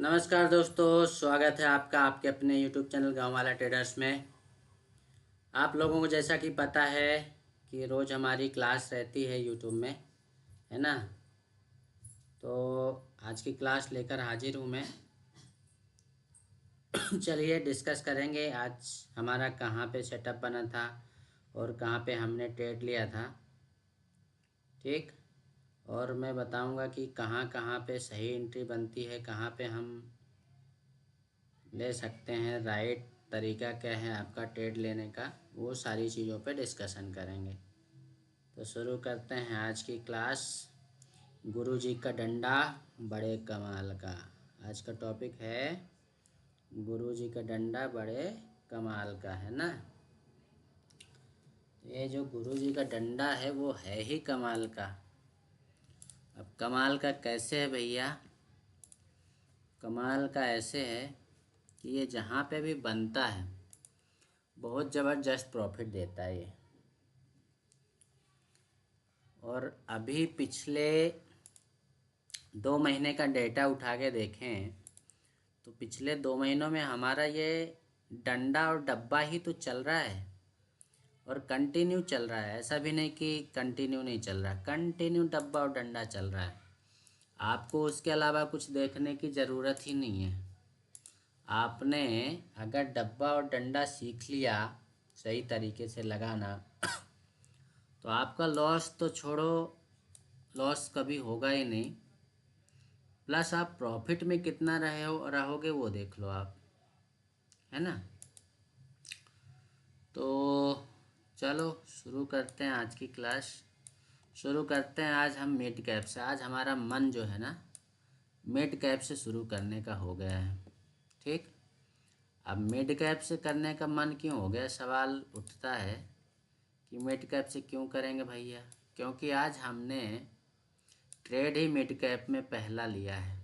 नमस्कार दोस्तों, स्वागत है आपका आपके अपने यूट्यूब चैनल गांव वाला ट्रेडर्स में। आप लोगों को जैसा कि पता है कि रोज़ हमारी क्लास रहती है यूट्यूब में, है ना। तो आज की क्लास लेकर हाजिर हूँ मैं। चलिए डिस्कस करेंगे आज हमारा कहाँ पे सेटअप बना था और कहाँ पे हमने ट्रेड लिया था, ठीक। और मैं बताऊँगा कि कहाँ कहाँ पे सही एंट्री बनती है, कहाँ पे हम ले सकते हैं, राइट तरीका क्या है आपका ट्रेड लेने का, वो सारी चीज़ों पे डिस्कशन करेंगे। तो शुरू करते हैं आज की क्लास। गुरुजी का डंडा बड़े कमाल का। आज का टॉपिक है गुरुजी का डंडा बड़े कमाल का, है ना। ये जो गुरुजी का डंडा है वो है ही कमाल का। अब कमाल का कैसे है भैया? कमाल का ऐसे है कि ये जहाँ पे भी बनता है बहुत ज़बरदस्त प्रॉफिट देता है ये। और अभी पिछले 2 महीने का डेटा उठा के देखें तो पिछले 2 महीनों में हमारा ये डंडा और डब्बा ही तो चल रहा है और कंटिन्यू चल रहा है। ऐसा भी नहीं कि कंटिन्यू नहीं चल रहा, कंटिन्यू डब्बा और डंडा चल रहा है। आपको उसके अलावा कुछ देखने की ज़रूरत ही नहीं है। आपने अगर डब्बा और डंडा सीख लिया सही तरीके से लगाना तो आपका लॉस तो छोड़ो, लॉस कभी होगा ही नहीं। प्लस आप प्रॉफिट में कितना रहोगे वो देख लो आप, है ना। तो चलो शुरू करते हैं आज की क्लास। शुरू करते हैं आज हम मिड कैप से। आज हमारा मन जो है ना मिड कैप से शुरू करने का हो गया है, ठीक। अब मिड कैप से करने का मन क्यों हो गया, सवाल उठता है कि मिड कैप से क्यों करेंगे भैया। क्योंकि आज हमने ट्रेड ही मिड कैप में पहला लिया है।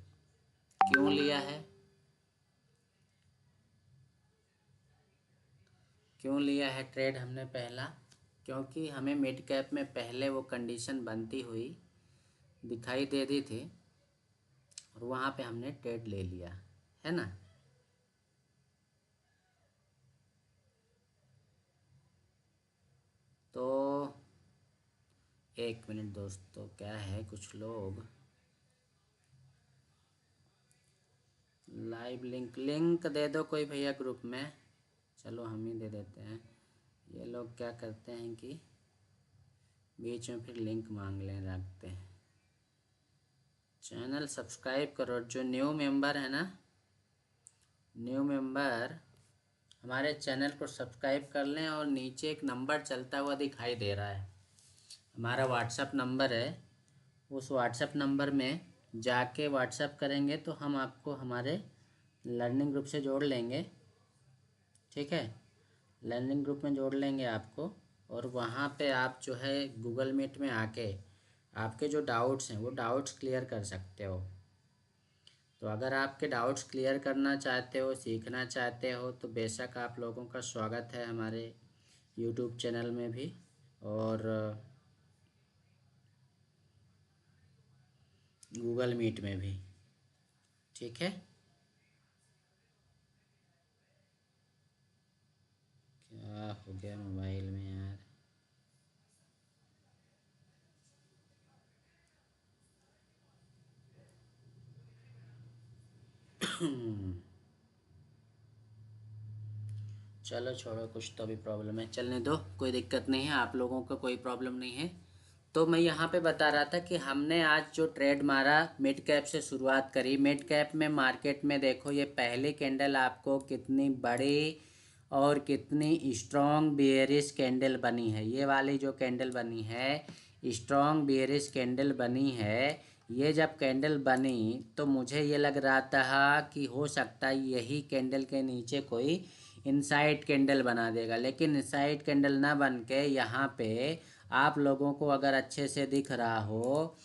क्यों लिया है? क्यों लिया है ट्रेड हमने पहला? क्योंकि हमें मिड कैप में पहले वो कंडीशन बनती हुई दिखाई दे रही थी और वहाँ पे हमने ट्रेड ले लिया, है ना। तो एक मिनट दोस्तों, क्या है कुछ लोग लाइव लिंक दे दो कोई भैया ग्रुप में। चलो हम ही दे देते हैं। ये लोग क्या करते हैं कि बीच में फिर लिंक मांग लें, रखते हैं। चैनल सब्सक्राइब करो। जो न्यू मेंबर है ना, न्यू मेंबर हमारे चैनल को सब्सक्राइब कर लें और नीचे एक नंबर चलता हुआ दिखाई दे रहा है, हमारा व्हाट्सअप नंबर है। उस व्हाट्सअप नंबर में जाके व्हाट्सअप करेंगे तो हम आपको हमारे लर्निंग ग्रुप से जोड़ लेंगे, ठीक है। लर्निंग ग्रुप में जोड़ लेंगे आपको और वहाँ पे आप जो है गूगल मीट में आके आपके जो डाउट्स हैं वो डाउट्स क्लियर कर सकते हो। तो अगर आपके डाउट्स क्लियर करना चाहते हो, सीखना चाहते हो, तो बेशक आप लोगों का स्वागत है हमारे यूट्यूब चैनल में भी और गूगल मीट में भी, ठीक है। क्या हो गया मोबाइल में यार? चलो छोड़ो, कुछ तो भी प्रॉब्लम है, चलने दो, कोई दिक्कत नहीं है, आप लोगों का कोई प्रॉब्लम नहीं है। तो मैं यहाँ पे बता रहा था कि हमने आज जो ट्रेड मारा मिड कैप से शुरुआत करी। मिड कैप में मार्केट में देखो ये पहली कैंडल आपको कितनी बड़ी और कितनी स्ट्रॉन्ग बेयरिश कैंडल बनी है। ये वाली जो कैंडल बनी है स्ट्रॉन्ग बेयरिश कैंडल बनी है। ये जब कैंडल बनी तो मुझे ये लग रहा था कि हो सकता है यही कैंडल के नीचे कोई इनसाइड कैंडल बना देगा, लेकिन इनसाइड कैंडल ना बन के यहाँ पे आप लोगों को अगर अच्छे से दिख रहा हो,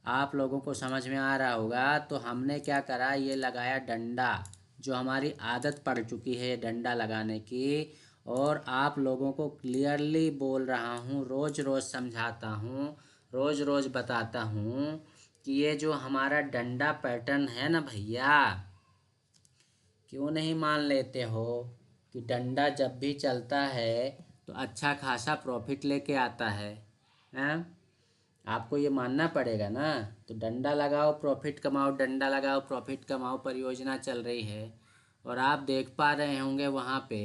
आप लोगों को समझ में आ रहा होगा, तो हमने क्या करा, ये लगाया डंडा। जो हमारी आदत पड़ चुकी है डंडा लगाने की, और आप लोगों को क्लियरली बोल रहा हूँ, रोज़ रोज़ समझाता हूँ, रोज़ रोज़ बताता हूँ कि ये जो हमारा डंडा पैटर्न है ना भैया, क्यों नहीं मान लेते हो कि डंडा जब भी चलता है तो अच्छा खासा प्रॉफिट लेके आता है? हैं? आपको ये मानना पड़ेगा ना। तो डंडा लगाओ प्रॉफिट कमाओ, डंडा लगाओ प्रॉफिट कमाओ परियोजना चल रही है। और आप देख पा रहे होंगे वहाँ पे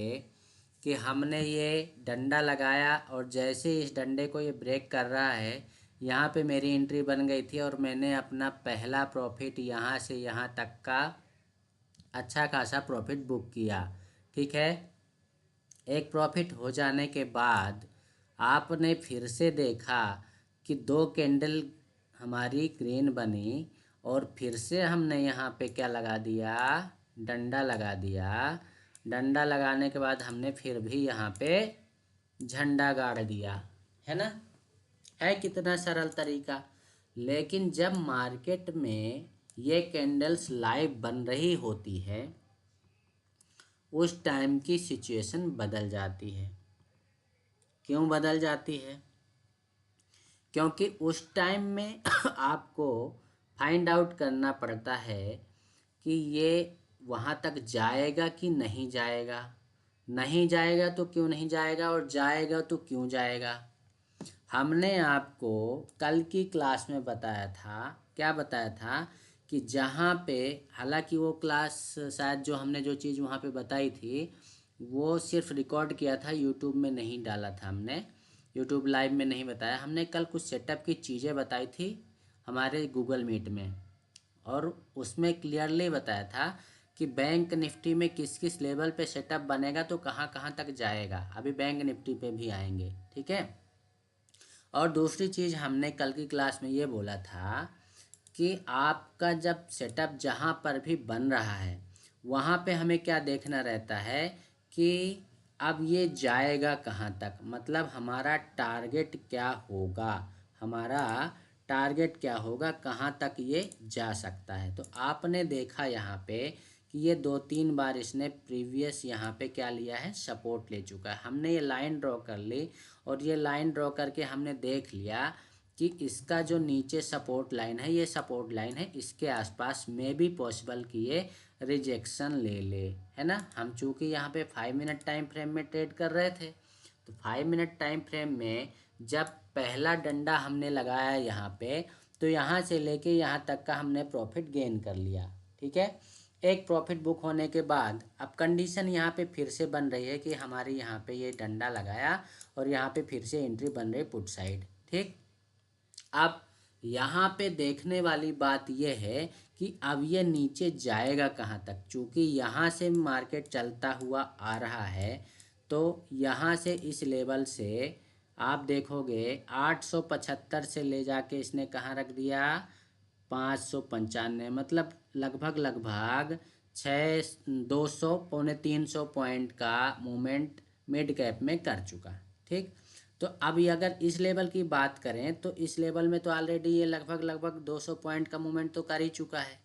कि हमने ये डंडा लगाया और जैसे इस डंडे को ये ब्रेक कर रहा है, यहाँ पे मेरी एंट्री बन गई थी और मैंने अपना पहला प्रॉफिट यहाँ से यहाँ तक का अच्छा खासा प्रॉफिट बुक किया। ठीक है। एक प्रॉफिट हो जाने के बाद आपने फिर से देखा कि दो कैंडल हमारी ग्रीन बनी और फिर से हमने यहाँ पे क्या लगा दिया, डंडा लगा दिया। डंडा लगाने के बाद हमने फिर भी यहाँ पे झंडा गाड़ दिया, है ना। है कितना सरल तरीका। लेकिन जब मार्केट में ये कैंडल्स लाइव बन रही होती है उस टाइम की सिचुएशन बदल जाती है। क्यों बदल जाती है? क्योंकि उस टाइम में आपको फाइंड आउट करना पड़ता है कि ये वहाँ तक जाएगा कि नहीं जाएगा। नहीं जाएगा तो क्यों नहीं जाएगा, और जाएगा तो क्यों जाएगा। हमने आपको कल की क्लास में बताया था, क्या बताया था कि जहाँ पे, हालांकि वो क्लास शायद जो हमने जो चीज़ वहाँ पे बताई थी वो सिर्फ रिकॉर्ड किया था, यूट्यूब में नहीं डाला था हमने, यूट्यूब लाइव में नहीं बताया हमने। कल कुछ सेटअप की चीज़ें बताई थी हमारे गूगल मीट में, और उसमें क्लियरली बताया था कि बैंक निफ्टी में किस किस लेवल पे सेटअप बनेगा तो कहाँ कहाँ तक जाएगा। अभी बैंक निफ्टी पे भी आएंगे, ठीक है। और दूसरी चीज़ हमने कल की क्लास में ये बोला था कि आपका जब सेटअप जहाँ पर भी बन रहा है वहाँ पे हमें क्या देखना रहता है कि अब ये जाएगा कहाँ तक, मतलब हमारा टारगेट क्या होगा, हमारा टारगेट क्या होगा, कहाँ तक ये जा सकता है। तो आपने देखा यहाँ पे कि ये 2-3 बार इसने प्रीवियस यहाँ पे क्या लिया है, सपोर्ट ले चुका है। हमने ये लाइन ड्रॉ कर ली और ये लाइन ड्रॉ करके हमने देख लिया कि इसका जो नीचे सपोर्ट लाइन है, ये सपोर्ट लाइन है, इसके आसपास में भी पॉसिबल कि ये रिजेक्शन ले ले, है ना। हम चूँकि यहाँ पे 5 मिनट टाइम फ्रेम में ट्रेड कर रहे थे, तो 5 मिनट टाइम फ्रेम में जब पहला डंडा हमने लगाया यहाँ पे, तो यहाँ से लेके यहाँ तक का हमने प्रॉफिट गेन कर लिया। ठीक है। एक प्रॉफिट बुक होने के बाद अब कंडीशन यहाँ पे फिर से बन रही है कि हमारे यहाँ पे ये डंडा लगाया और यहाँ पे फिर से एंट्री बन रही पुट साइड। ठीक। अब यहाँ पे देखने वाली बात यह है कि अब ये नीचे जाएगा कहाँ तक। चूँकि यहाँ से मार्केट चलता हुआ आ रहा है तो यहाँ से इस लेवल से आप देखोगे 875 से ले जाके इसने कहाँ रख दिया, 595, मतलब लगभग 200 पौने 300 पॉइंट का मूवमेंट मिड कैप में कर चुका। ठीक। तो अब ये अगर इस लेवल की बात करें तो इस लेवल में तो ऑलरेडी ये लगभग 200 पॉइंट का मूवमेंट तो कर ही चुका है।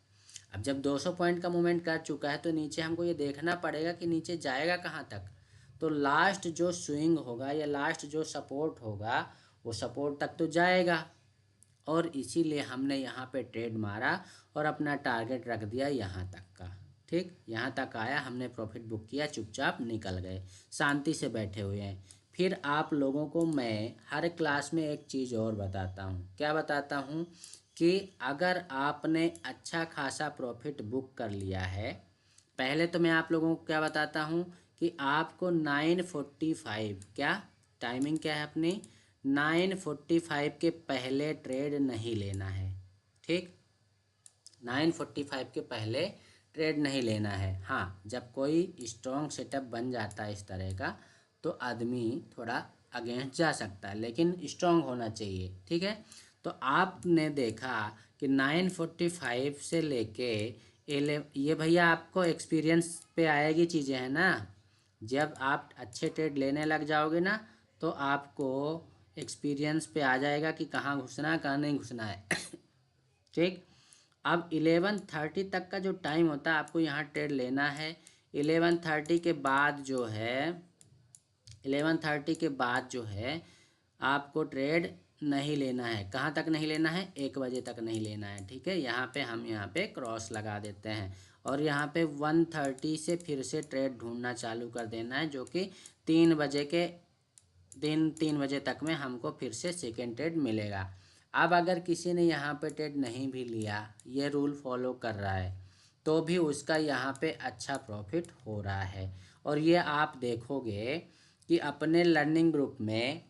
अब जब 200 पॉइंट का मूवमेंट कर चुका है तो नीचे हमको ये देखना पड़ेगा कि नीचे जाएगा कहाँ तक। तो लास्ट जो स्विंग होगा या लास्ट जो सपोर्ट होगा वो सपोर्ट तक तो जाएगा, और इसीलिए हमने यहाँ पे ट्रेड मारा और अपना टारगेट रख दिया यहाँ तक का। ठीक। यहाँ तक आया, हमने प्रॉफिट बुक किया, चुपचाप निकल गए, शांति से बैठे हुए हैं। फिर आप लोगों को मैं हर क्लास में एक चीज़ और बताता हूँ। क्या बताता हूँ कि अगर आपने अच्छा खासा प्रॉफिट बुक कर लिया है, पहले तो मैं आप लोगों को क्या बताता हूँ कि आपको 9:45, क्या टाइमिंग क्या है अपनी, 9:45 के पहले ट्रेड नहीं लेना है। ठीक। 9:45 के पहले ट्रेड नहीं लेना है। हाँ, जब कोई स्ट्रॉन्ग सेटअप बन जाता है इस तरह का तो आदमी थोड़ा अगेंस्ट जा सकता है, लेकिन स्ट्रॉन्ग होना चाहिए। ठीक है। तो आपने देखा कि 9:45 से लेके ये भैया आपको एक्सपीरियंस पे आएगी चीज़ें, हैं ना। जब आप अच्छे ट्रेड लेने लग जाओगे ना तो आपको एक्सपीरियंस पे आ जाएगा कि कहाँ घुसना है कहाँ नहीं घुसना है। ठीक। अब 11:30 तक का जो टाइम होता है आपको यहाँ ट्रेड लेना है। 11:30 के बाद जो है 11:30 के बाद जो है आपको ट्रेड नहीं लेना है। कहाँ तक नहीं लेना है, 1 बजे तक नहीं लेना है। ठीक है। यहाँ पे हम यहाँ पे क्रॉस लगा देते हैं और यहाँ पे 1:30 से फिर से ट्रेड ढूंढना चालू कर देना है, जो कि 3 बजे तक में हमको फिर से सेकेंड ट्रेड मिलेगा। अब अगर किसी ने यहाँ पे ट्रेड नहीं भी लिया, ये रूल फॉलो कर रहा है, तो भी उसका यहाँ पे अच्छा प्रॉफिट हो रहा है। और ये आप देखोगे कि अपने लर्निंग ग्रुप में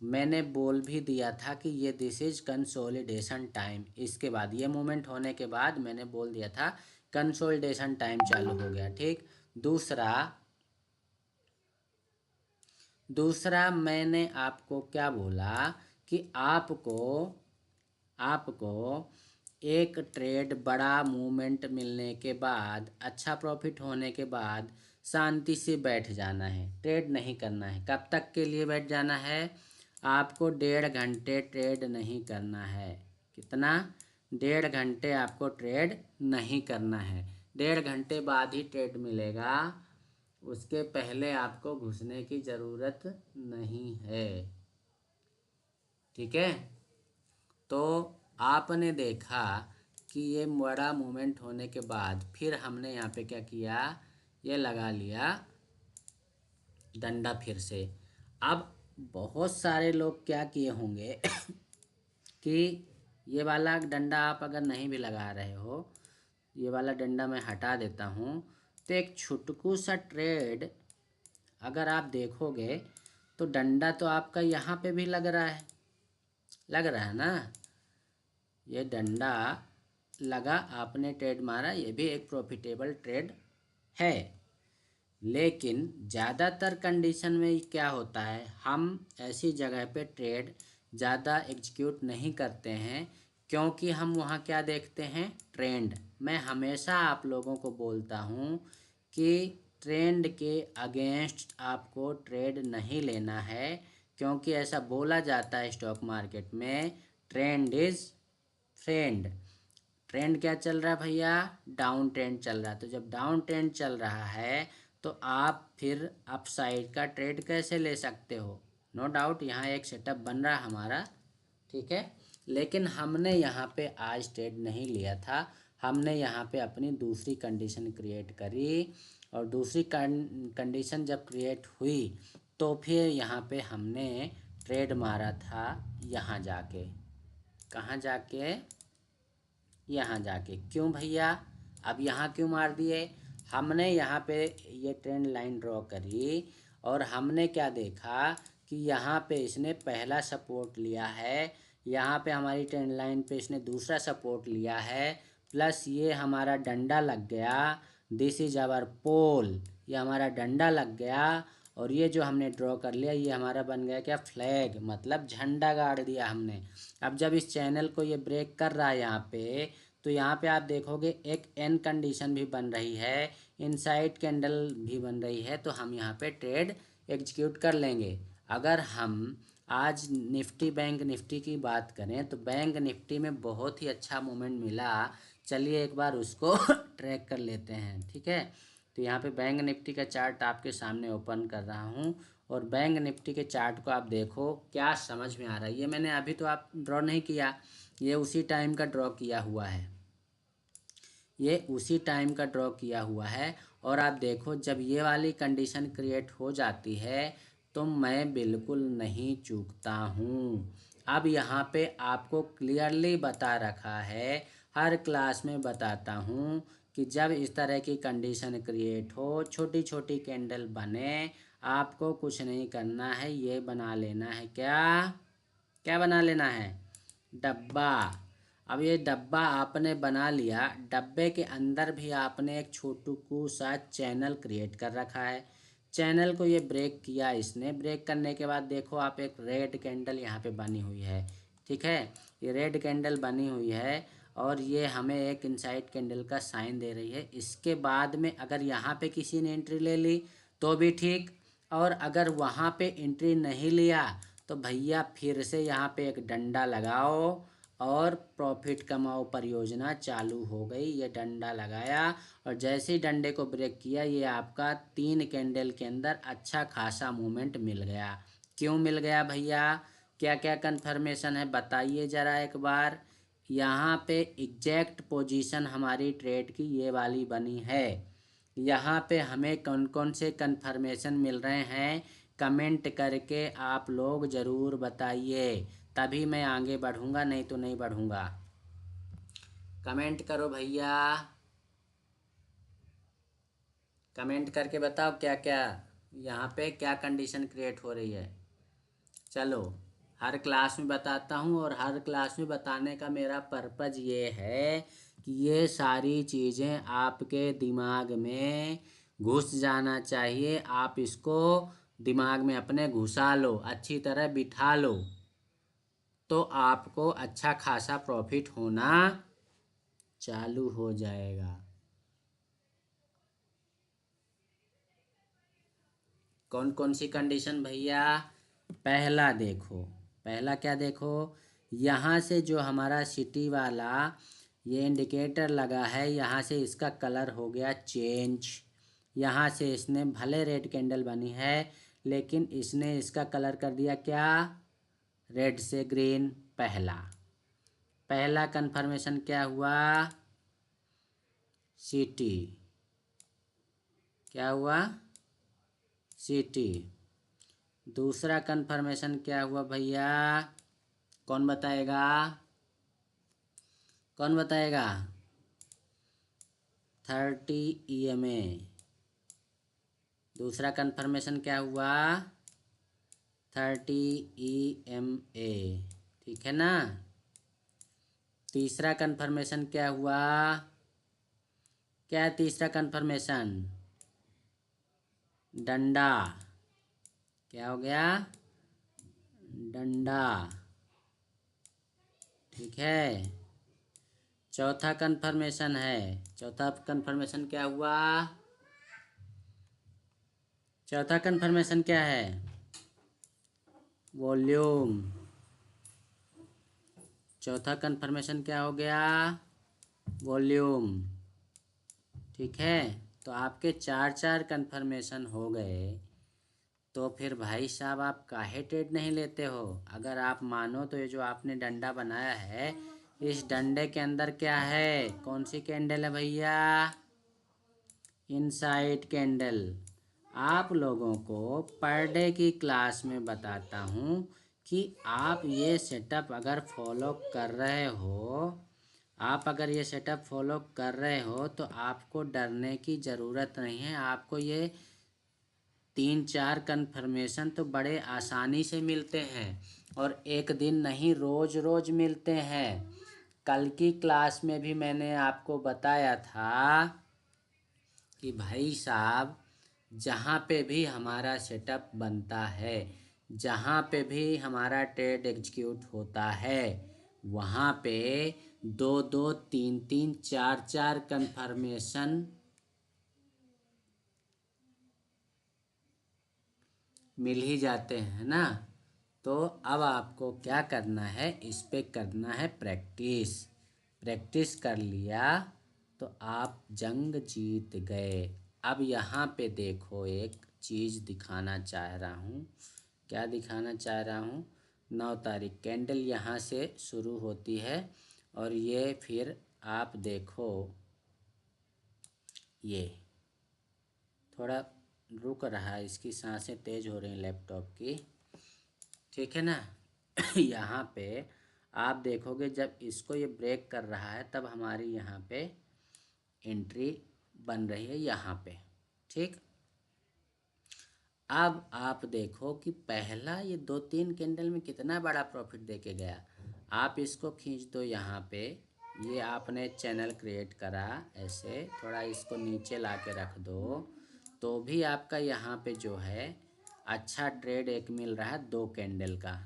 मैंने बोल भी दिया था कि ये दिस इज कंसोलिडेशन टाइम। इसके बाद ये मूवमेंट होने के बाद मैंने बोल दिया था कंसोलिडेशन टाइम चालू हो गया। ठीक। दूसरा मैंने आपको क्या बोला कि आपको एक ट्रेड बड़ा मूवमेंट मिलने के बाद, अच्छा प्रॉफिट होने के बाद शांति से बैठ जाना है, ट्रेड नहीं करना है। कब तक के लिए बैठ जाना है? आपको 1.5 घंटे ट्रेड नहीं करना है। कितना? 1.5 घंटे आपको ट्रेड नहीं करना है। 1.5 घंटे बाद ही ट्रेड मिलेगा, उसके पहले आपको घुसने की ज़रूरत नहीं है। ठीक है। तो आपने देखा कि ये बड़ा मूवमेंट होने के बाद फिर हमने यहाँ पे क्या किया, ये लगा लिया डंडा फिर से। अब बहुत सारे लोग क्या किए होंगे कि ये वाला डंडा आप अगर नहीं भी लगा रहे हो, ये वाला डंडा मैं हटा देता हूँ, तो एक छुटकू सा ट्रेड अगर आप देखोगे तो डंडा तो आपका यहाँ पे भी लग रहा है ना। ये डंडा लगा, आपने ट्रेड मारा, ये भी एक प्रॉफिटेबल ट्रेड है। लेकिन ज़्यादातर कंडीशन में क्या होता है, हम ऐसी जगह पे ट्रेड ज़्यादा एग्जीक्यूट नहीं करते हैं, क्योंकि हम वहाँ क्या देखते हैं, ट्रेंड। मैं हमेशा आप लोगों को बोलता हूँ कि ट्रेंड के अगेंस्ट आपको ट्रेड नहीं लेना है, क्योंकि ऐसा बोला जाता है स्टॉक मार्केट में, ट्रेंड इज़ फ्रेंड। ट्रेंड क्या चल रहा है भैया? डाउन ट्रेंड चल रहा है। तो जब डाउन ट्रेंड चल रहा है तो आप फिर अपसाइड का ट्रेड कैसे ले सकते हो? नो डाउट यहाँ एक सेटअप बन रहा हमारा, ठीक है। लेकिन हमने यहाँ पे आज ट्रेड नहीं लिया था, हमने यहाँ पे अपनी दूसरी कंडीशन क्रिएट करी, और दूसरी कंडीशन जब क्रिएट हुई तो फिर यहाँ पे हमने ट्रेड मारा था यहाँ जाके। कहाँ जाके? यहाँ जाके। क्यों भैया? अब यहाँ क्यों मार दिए? हमने यहाँ पे ये ट्रेंड लाइन ड्रॉ करी और हमने क्या देखा कि यहाँ पे इसने पहला सपोर्ट लिया है, यहाँ पे हमारी ट्रेंड लाइन पे इसने दूसरा सपोर्ट लिया है, प्लस ये हमारा डंडा लग गया, दिस इज आवर पोल, ये हमारा डंडा लग गया। और ये जो हमने ड्रॉ कर लिया ये हमारा बन गया क्या, फ्लैग, मतलब झंडा गाड़ दिया हमने। अब जब इस चैनल को ये ब्रेक कर रहा है यहाँ पे, तो यहाँ पे आप देखोगे एक एन कंडीशन भी बन रही है, इनसाइड कैंडल भी बन रही है, तो हम यहाँ पे ट्रेड एग्जीक्यूट कर लेंगे। अगर हम आज निफ्टी बैंक निफ्टी की बात करें तो बैंक निफ्टी में बहुत ही अच्छा मूवमेंट मिला, चलिए एक बार उसको ट्रैक कर लेते हैं। ठीक है। तो यहाँ पे बैंक निफ्टी का चार्ट आपके सामने ओपन कर रहा हूँ, और बैंक निफ्टी के चार्ट को आप देखो क्या समझ में आ रहा है। ये मैंने अभी तो आप ड्रॉ नहीं किया, ये उसी टाइम का ड्रॉ किया हुआ है, ये उसी टाइम का ड्रॉ किया हुआ है। और आप देखो जब ये वाली कंडीशन क्रिएट हो जाती है तो मैं बिल्कुल नहीं चूकता हूँ। अब यहाँ पे आपको क्लियरली बता रखा है, हर क्लास में बताता हूँ कि जब इस तरह की कंडीशन क्रिएट हो, छोटी छोटी कैंडल बने, आपको कुछ नहीं करना है, ये बना लेना है क्या, क्या बना लेना है, डब्बा। अब ये डब्बा आपने बना लिया, डब्बे के अंदर भी आपने एक छोटू सा चैनल क्रिएट कर रखा है, चैनल को ये ब्रेक किया इसने, ब्रेक करने के बाद देखो आप एक रेड कैंडल यहाँ पे बनी हुई है। ठीक है, ये रेड कैंडल बनी हुई है और ये हमें एक इनसाइड कैंडल का साइन दे रही है। इसके बाद में अगर यहाँ पे किसी ने एंट्री ले ली तो भी ठीक, और अगर वहाँ पे एंट्री नहीं लिया तो भैया फिर से यहाँ पे एक डंडा लगाओ और प्रॉफिट कमाओ परियोजना चालू हो गई। ये डंडा लगाया और जैसे ही डंडे को ब्रेक किया, ये आपका 3 कैंडल के अंदर अच्छा खासा मूवमेंट मिल गया। क्यों मिल गया भैया? क्या क्या कन्फर्मेशन है बताइए ज़रा एक बार। यहाँ पे एग्जैक्ट पोजीशन हमारी ट्रेड की ये वाली बनी है। यहाँ पे हमें कौन कौन से कन्फर्मेशन मिल रहे हैं कमेंट करके आप लोग ज़रूर बताइए, तभी मैं आगे बढ़ूँगा, नहीं तो नहीं बढ़ूँगा। कमेंट करो भैया, कमेंट करके बताओ क्या क्या यहाँ पे क्या कंडीशन क्रिएट हो रही है। चलो हर क्लास में बताता हूँ, और हर क्लास में बताने का मेरा पर्पज़ ये है कि ये सारी चीज़ें आपके दिमाग में घुस जाना चाहिए। आप इसको दिमाग में अपने घुसा लो, अच्छी तरह बिठा लो, तो आपको अच्छा खासा प्रॉफिट होना चालू हो जाएगा। कौन कौन सी कंडीशन भैया? पहला देखो, पहला क्या देखो, यहाँ से जो हमारा सिटी वाला ये इंडिकेटर लगा है, यहाँ से इसका कलर हो गया चेंज। यहाँ से इसने भले रेड कैंडल बनी है, लेकिन इसने इसका कलर कर दिया क्या, रेड से ग्रीन। पहला कंफर्मेशन क्या हुआ, सिटी। क्या हुआ, सिटी। दूसरा कंफर्मेशन क्या हुआ भैया, कौन बताएगा, कौन बताएगा? 30 EMA। दूसरा कंफर्मेशन क्या हुआ, 30 EMA, ठीक है ना। तीसरा कंफर्मेशन क्या हुआ, क्या है तीसरा कंफर्मेशन, डंडा। क्या हो गया, डंडा, ठीक है। चौथा कंफर्मेशन है, चौथा कंफर्मेशन क्या हुआ, चौथा कंफर्मेशन क्या है, वॉल्यूम। चौथा कंफर्मेशन क्या हो गया, वॉल्यूम, ठीक है। तो आपके चार चार कंफर्मेशन हो गए, तो फिर भाई साहब आप काहे ट्रेड नहीं लेते हो? अगर आप मानो तो ये जो आपने डंडा बनाया है, इस डंडे के अंदर क्या है, कौन सी कैंडल है भैया, इनसाइड कैंडल। आप लोगों को पर डे की क्लास में बताता हूँ कि आप ये सेटअप अगर फॉलो कर रहे हो, आप अगर ये सेटअप फॉलो कर रहे हो तो आपको डरने की ज़रूरत नहीं है। आपको ये 3-4 कन्फर्मेशन तो बड़े आसानी से मिलते हैं, और एक दिन नहीं रोज़ रोज़ मिलते हैं। कल की क्लास में भी मैंने आपको बताया था कि भाई साहब जहाँ पे भी हमारा सेटअप बनता है, जहाँ पे भी हमारा ट्रेड एग्जीक्यूट होता है, वहाँ पे 2-2, 3-3, 4-4 कन्फर्मेशन मिल ही जाते हैं ना। तो अब आपको क्या करना है, इस पे करना है प्रैक्टिस। प्रैक्टिस कर लिया तो आप जंग जीत गए। अब यहाँ पे देखो, एक चीज़ दिखाना चाह रहा हूँ। क्या दिखाना चाह रहा हूँ, 9 तारीख कैंडल यहाँ से शुरू होती है, और ये फिर आप देखो, ये थोड़ा रुक रहा है, इसकी सांसें तेज़ हो रही हैं लैपटॉप की, ठीक है ना। यहाँ पे आप देखोगे जब इसको ये ब्रेक कर रहा है, तब हमारी यहाँ पे एंट्री बन रही है यहाँ पे, ठीक। अब आप देखो कि पहला ये 2-3 कैंडल में कितना बड़ा प्रॉफिट देके गया। आप इसको खींच दो यहाँ पे, ये आपने चैनल क्रिएट करा, ऐसे थोड़ा इसको नीचे ला के रख दो, तो भी आपका यहाँ पे जो है अच्छा ट्रेड एक मिल रहा है 2 कैंडल का।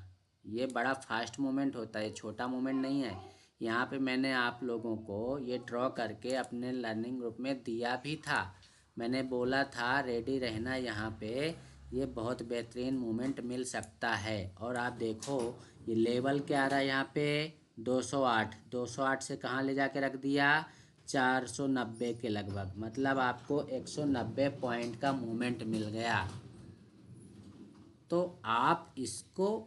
ये बड़ा फास्ट मूवमेंट होता है, छोटा मूवमेंट नहीं है। यहाँ पे मैंने आप लोगों को ये ड्रॉ करके अपने लर्निंग ग्रुप में दिया भी था। मैंने बोला था रेडी रहना, यहाँ पे ये बहुत बेहतरीन मूवमेंट मिल सकता है। और आप देखो ये लेवल क्या आ रहा है यहाँ पे, 208। 208 से कहाँ ले जाके रख दिया, 490 के लगभग, मतलब आपको 190 पॉइंट का मूवमेंट मिल गया। तो आप इसको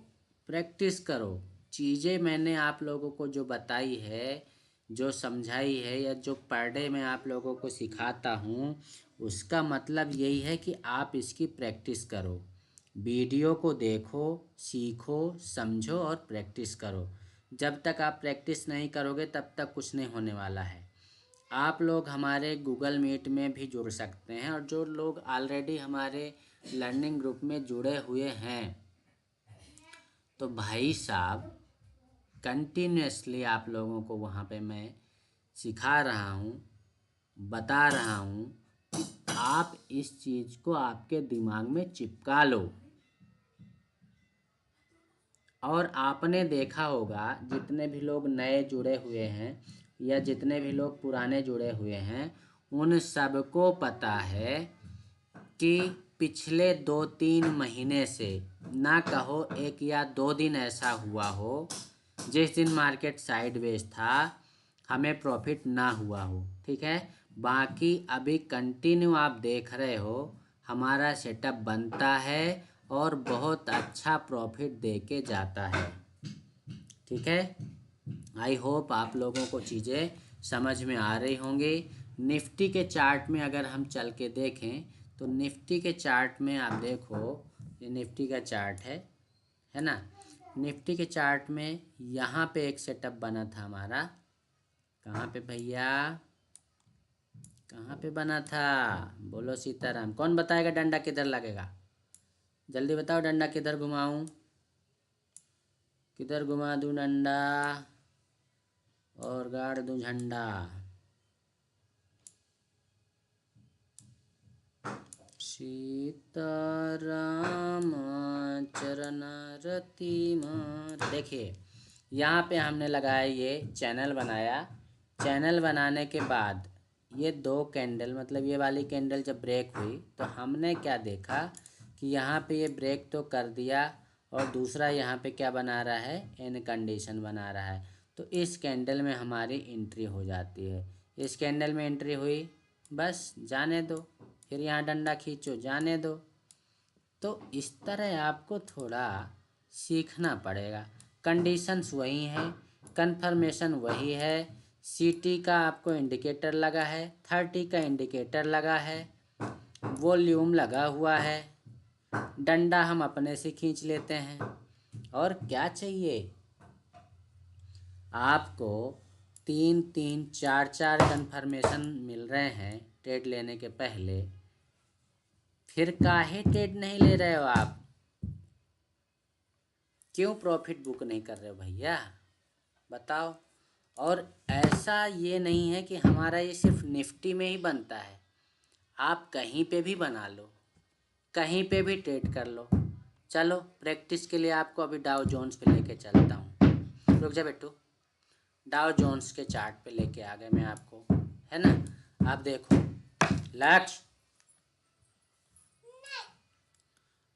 प्रैक्टिस करो, चीज़ें मैंने आप लोगों को जो बताई है, जो समझाई है, या जो पर डे मैं आप लोगों को सिखाता हूँ, उसका मतलब यही है कि आप इसकी प्रैक्टिस करो। वीडियो को देखो, सीखो, समझो और प्रैक्टिस करो। जब तक आप प्रैक्टिस नहीं करोगे तब तक कुछ नहीं होने वाला है। आप लोग हमारे गूगल मीट में भी जुड़ सकते हैं, और जो लोग ऑलरेडी हमारे लर्निंग ग्रुप में जुड़े हुए हैं, तो भाई साहब कंटिन्यूसली आप लोगों को वहाँ पे मैं सिखा रहा हूँ, बता रहा हूँ कि आप इस चीज़ को आपके दिमाग में चिपका लो। और आपने देखा होगा जितने भी लोग नए जुड़े हुए हैं या जितने भी लोग पुराने जुड़े हुए हैं, उन सबको पता है कि पिछले 2-3 महीने से, ना कहो 1 या 2 दिन ऐसा हुआ हो जिस दिन मार्केट साइडवेज था, हमें प्रॉफिट ना हुआ हो। ठीक है, बाकी अभी कंटिन्यू आप देख रहे हो हमारा सेटअप बनता है और बहुत अच्छा प्रॉफिट दे के जाता है। ठीक है, आई होप आप लोगों को चीज़ें समझ में आ रही होंगी। निफ्टी के चार्ट में अगर हम चल के देखें तो निफ्टी के चार्ट में आप देखो, ये निफ्टी का चार्ट है ना। निफ्टी के चार्ट में यहाँ पे एक सेटअप बना था हमारा। कहाँ पे भैया, कहाँ पे बना था? बोलो सीताराम। कौन बताएगा डंडा किधर लगेगा? जल्दी बताओ, डंडा किधर घुमाऊं, किधर घुमा दूं डंडा और गाड़ दूं झंडा? सीताराम चरण रति मार। देखिए यहाँ पे हमने लगाया, ये चैनल बनाया। चैनल बनाने के बाद ये 2 कैंडल, मतलब ये वाली कैंडल जब ब्रेक हुई तो हमने क्या देखा कि यहाँ पे ये ब्रेक तो कर दिया, और दूसरा यहाँ पे क्या बना रहा है, एन कंडीशन बना रहा है। तो इस कैंडल में हमारी एंट्री हो जाती है। इस कैंडल में एंट्री हुई, बस जाने दो, फिर यहाँ डंडा खींचो, जाने दो। तो इस तरह आपको थोड़ा सीखना पड़ेगा। कंडीशंस वही हैं, कन्फर्मेशन वही है। सीटी का आपको इंडिकेटर लगा है, 30 का इंडिकेटर लगा है, वॉल्यूम लगा हुआ है, डंडा हम अपने से खींच लेते हैं। और क्या चाहिए आपको? 3-3, 4-4 कन्फर्मेशन मिल रहे हैं ट्रेड लेने के पहले, फिर काहे ट्रेड नहीं ले रहे हो आप? क्यों प्रॉफिट बुक नहीं कर रहे हो भैया, बताओ। और ऐसा ये नहीं है कि हमारा ये सिर्फ निफ्टी में ही बनता है, आप कहीं पे भी बना लो, कहीं पे भी ट्रेड कर लो। चलो प्रैक्टिस के लिए आपको अभी डाउ जोन्स पे लेके चलता हूँ। रुक जा बेटू, डाउ जोन्स के चार्ट पे लेके आ गए मैं आपको, है ना। आप देखो लक्ष्य,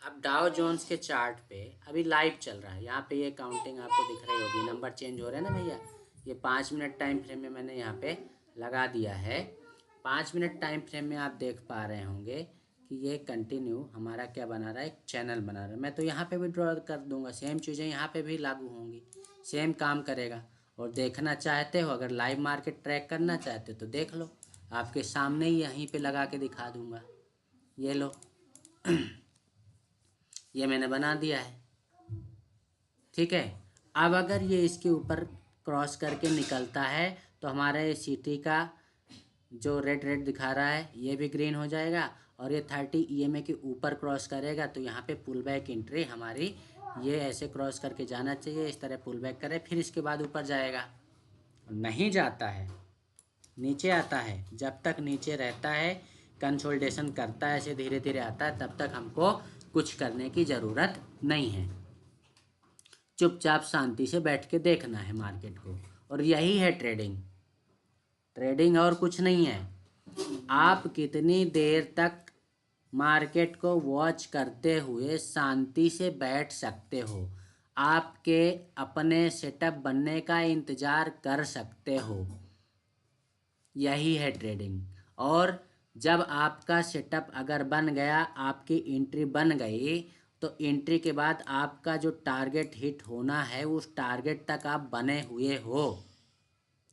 अब डाउ जोन्स के चार्ट पे अभी लाइव चल रहा है। यहाँ पे ये काउंटिंग आपको दिख रही होगी, नंबर चेंज हो रहे हैं ना भैया। ये 5 मिनट टाइम फ्रेम में मैंने यहाँ पे लगा दिया है। 5 मिनट टाइम फ्रेम में आप देख पा रहे होंगे कि ये कंटिन्यू हमारा क्या बना रहा है, एक चैनल बना रहा है। मैं तो यहाँ पे भी ड्रॉ कर दूंगा, सेम चीज़ें यहाँ पे भी लागू होंगी, सेम काम करेगा। और देखना चाहते हो, अगर लाइव मार्केट ट्रैक करना चाहते हो तो देख लो, आपके सामने ही यहीं पे लगा के दिखा दूंगा। ये लो ये मैंने बना दिया है। ठीक है, अब अगर ये इसके ऊपर क्रॉस करके निकलता है तो हमारा ये सिटी का जो रेड रेड दिखा रहा है ये भी ग्रीन हो जाएगा, और ये 30 EMA के ऊपर क्रॉस करेगा तो यहाँ पे पुल बैक एंट्री हमारी, ये ऐसे क्रॉस करके जाना चाहिए, इस तरह पुल बैक करे, फिर इसके बाद ऊपर जाएगा। नहीं जाता है, नीचे आता है। जब तक नीचे रहता है, कंसोलिडेशन करता है, ऐसे धीरे धीरे आता है, तब तक हमको कुछ करने की ज़रूरत नहीं है। चुपचाप शांति से बैठ के देखना है मार्केट को, और यही है ट्रेडिंग। ट्रेडिंग और कुछ नहीं है। आप कितनी देर तक मार्केट को वॉच करते हुए शांति से बैठ सकते हो, आपके अपने सेटअप बनने का इंतज़ार कर सकते हो, यही है ट्रेडिंग। और जब आपका सेटअप अगर बन गया, आपकी एंट्री बन गई, तो एंट्री के बाद आपका जो टारगेट हिट होना है उस टारगेट तक आप बने हुए हो,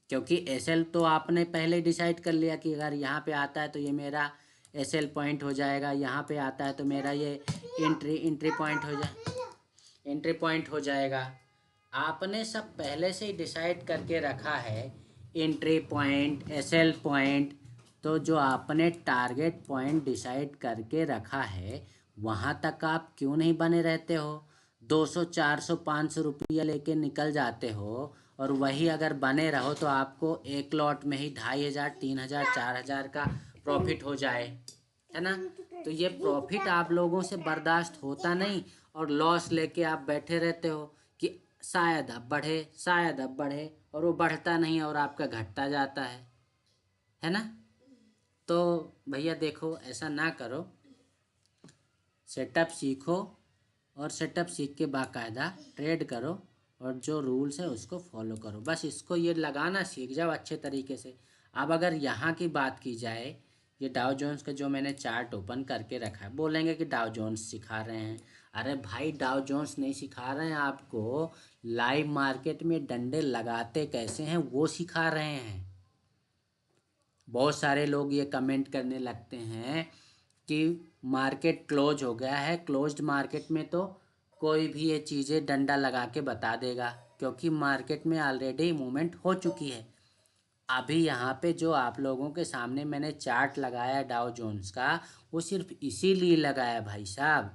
क्योंकि एसएल तो आपने पहले डिसाइड कर लिया कि अगर यहाँ पे आता है तो ये मेरा एसएल पॉइंट हो जाएगा, यहाँ पे आता है तो मेरा ये एंट्री पॉइंट हो जाएगा। आपने सब पहले से ही डिसाइड करके रखा है, एंट्री पॉइंट, एसएल पॉइंट। तो जो आपने टारगेट पॉइंट डिसाइड करके रखा है वहाँ तक आप क्यों नहीं बने रहते हो? 200 400 500 रुपया लेके निकल जाते हो, और वही अगर बने रहो तो आपको एक लॉट में ही 2500 3000 4000 का प्रॉफिट हो जाए, है ना। तो ये प्रॉफिट आप लोगों से बर्दाश्त होता नहीं, और लॉस लेके आप बैठे रहते हो कि शायद अब बढ़े, शायद अब बढ़े, और वो बढ़ता नहीं और आपका घटता जाता है ना। तो भैया देखो, ऐसा ना करो, सेटअप सीखो, और सेटअप सीख के बाकायदा ट्रेड करो, और जो रूल्स है उसको फॉलो करो। बस इसको ये लगाना सीख जाओ अच्छे तरीके से। अब अगर यहाँ की बात की जाए, ये डाउ जोन्स का जो मैंने चार्ट ओपन करके रखा है, बोलेंगे कि डाउ जोन्स सिखा रहे हैं। अरे भाई, डाउ जोन्स नहीं सिखा रहे हैं आपको, लाइव मार्केट में डंडे लगाते कैसे हैं वो सिखा रहे हैं। बहुत सारे लोग ये कमेंट करने लगते हैं कि मार्केट क्लोज हो गया है, क्लोज्ड मार्केट में तो कोई भी ये चीज़ें डंडा लगा के बता देगा, क्योंकि मार्केट में ऑलरेडी मूवमेंट हो चुकी है। अभी यहाँ पे जो आप लोगों के सामने मैंने चार्ट लगाया डाउ जोन्स का, वो सिर्फ इसीलिए लगाया भाई साहब,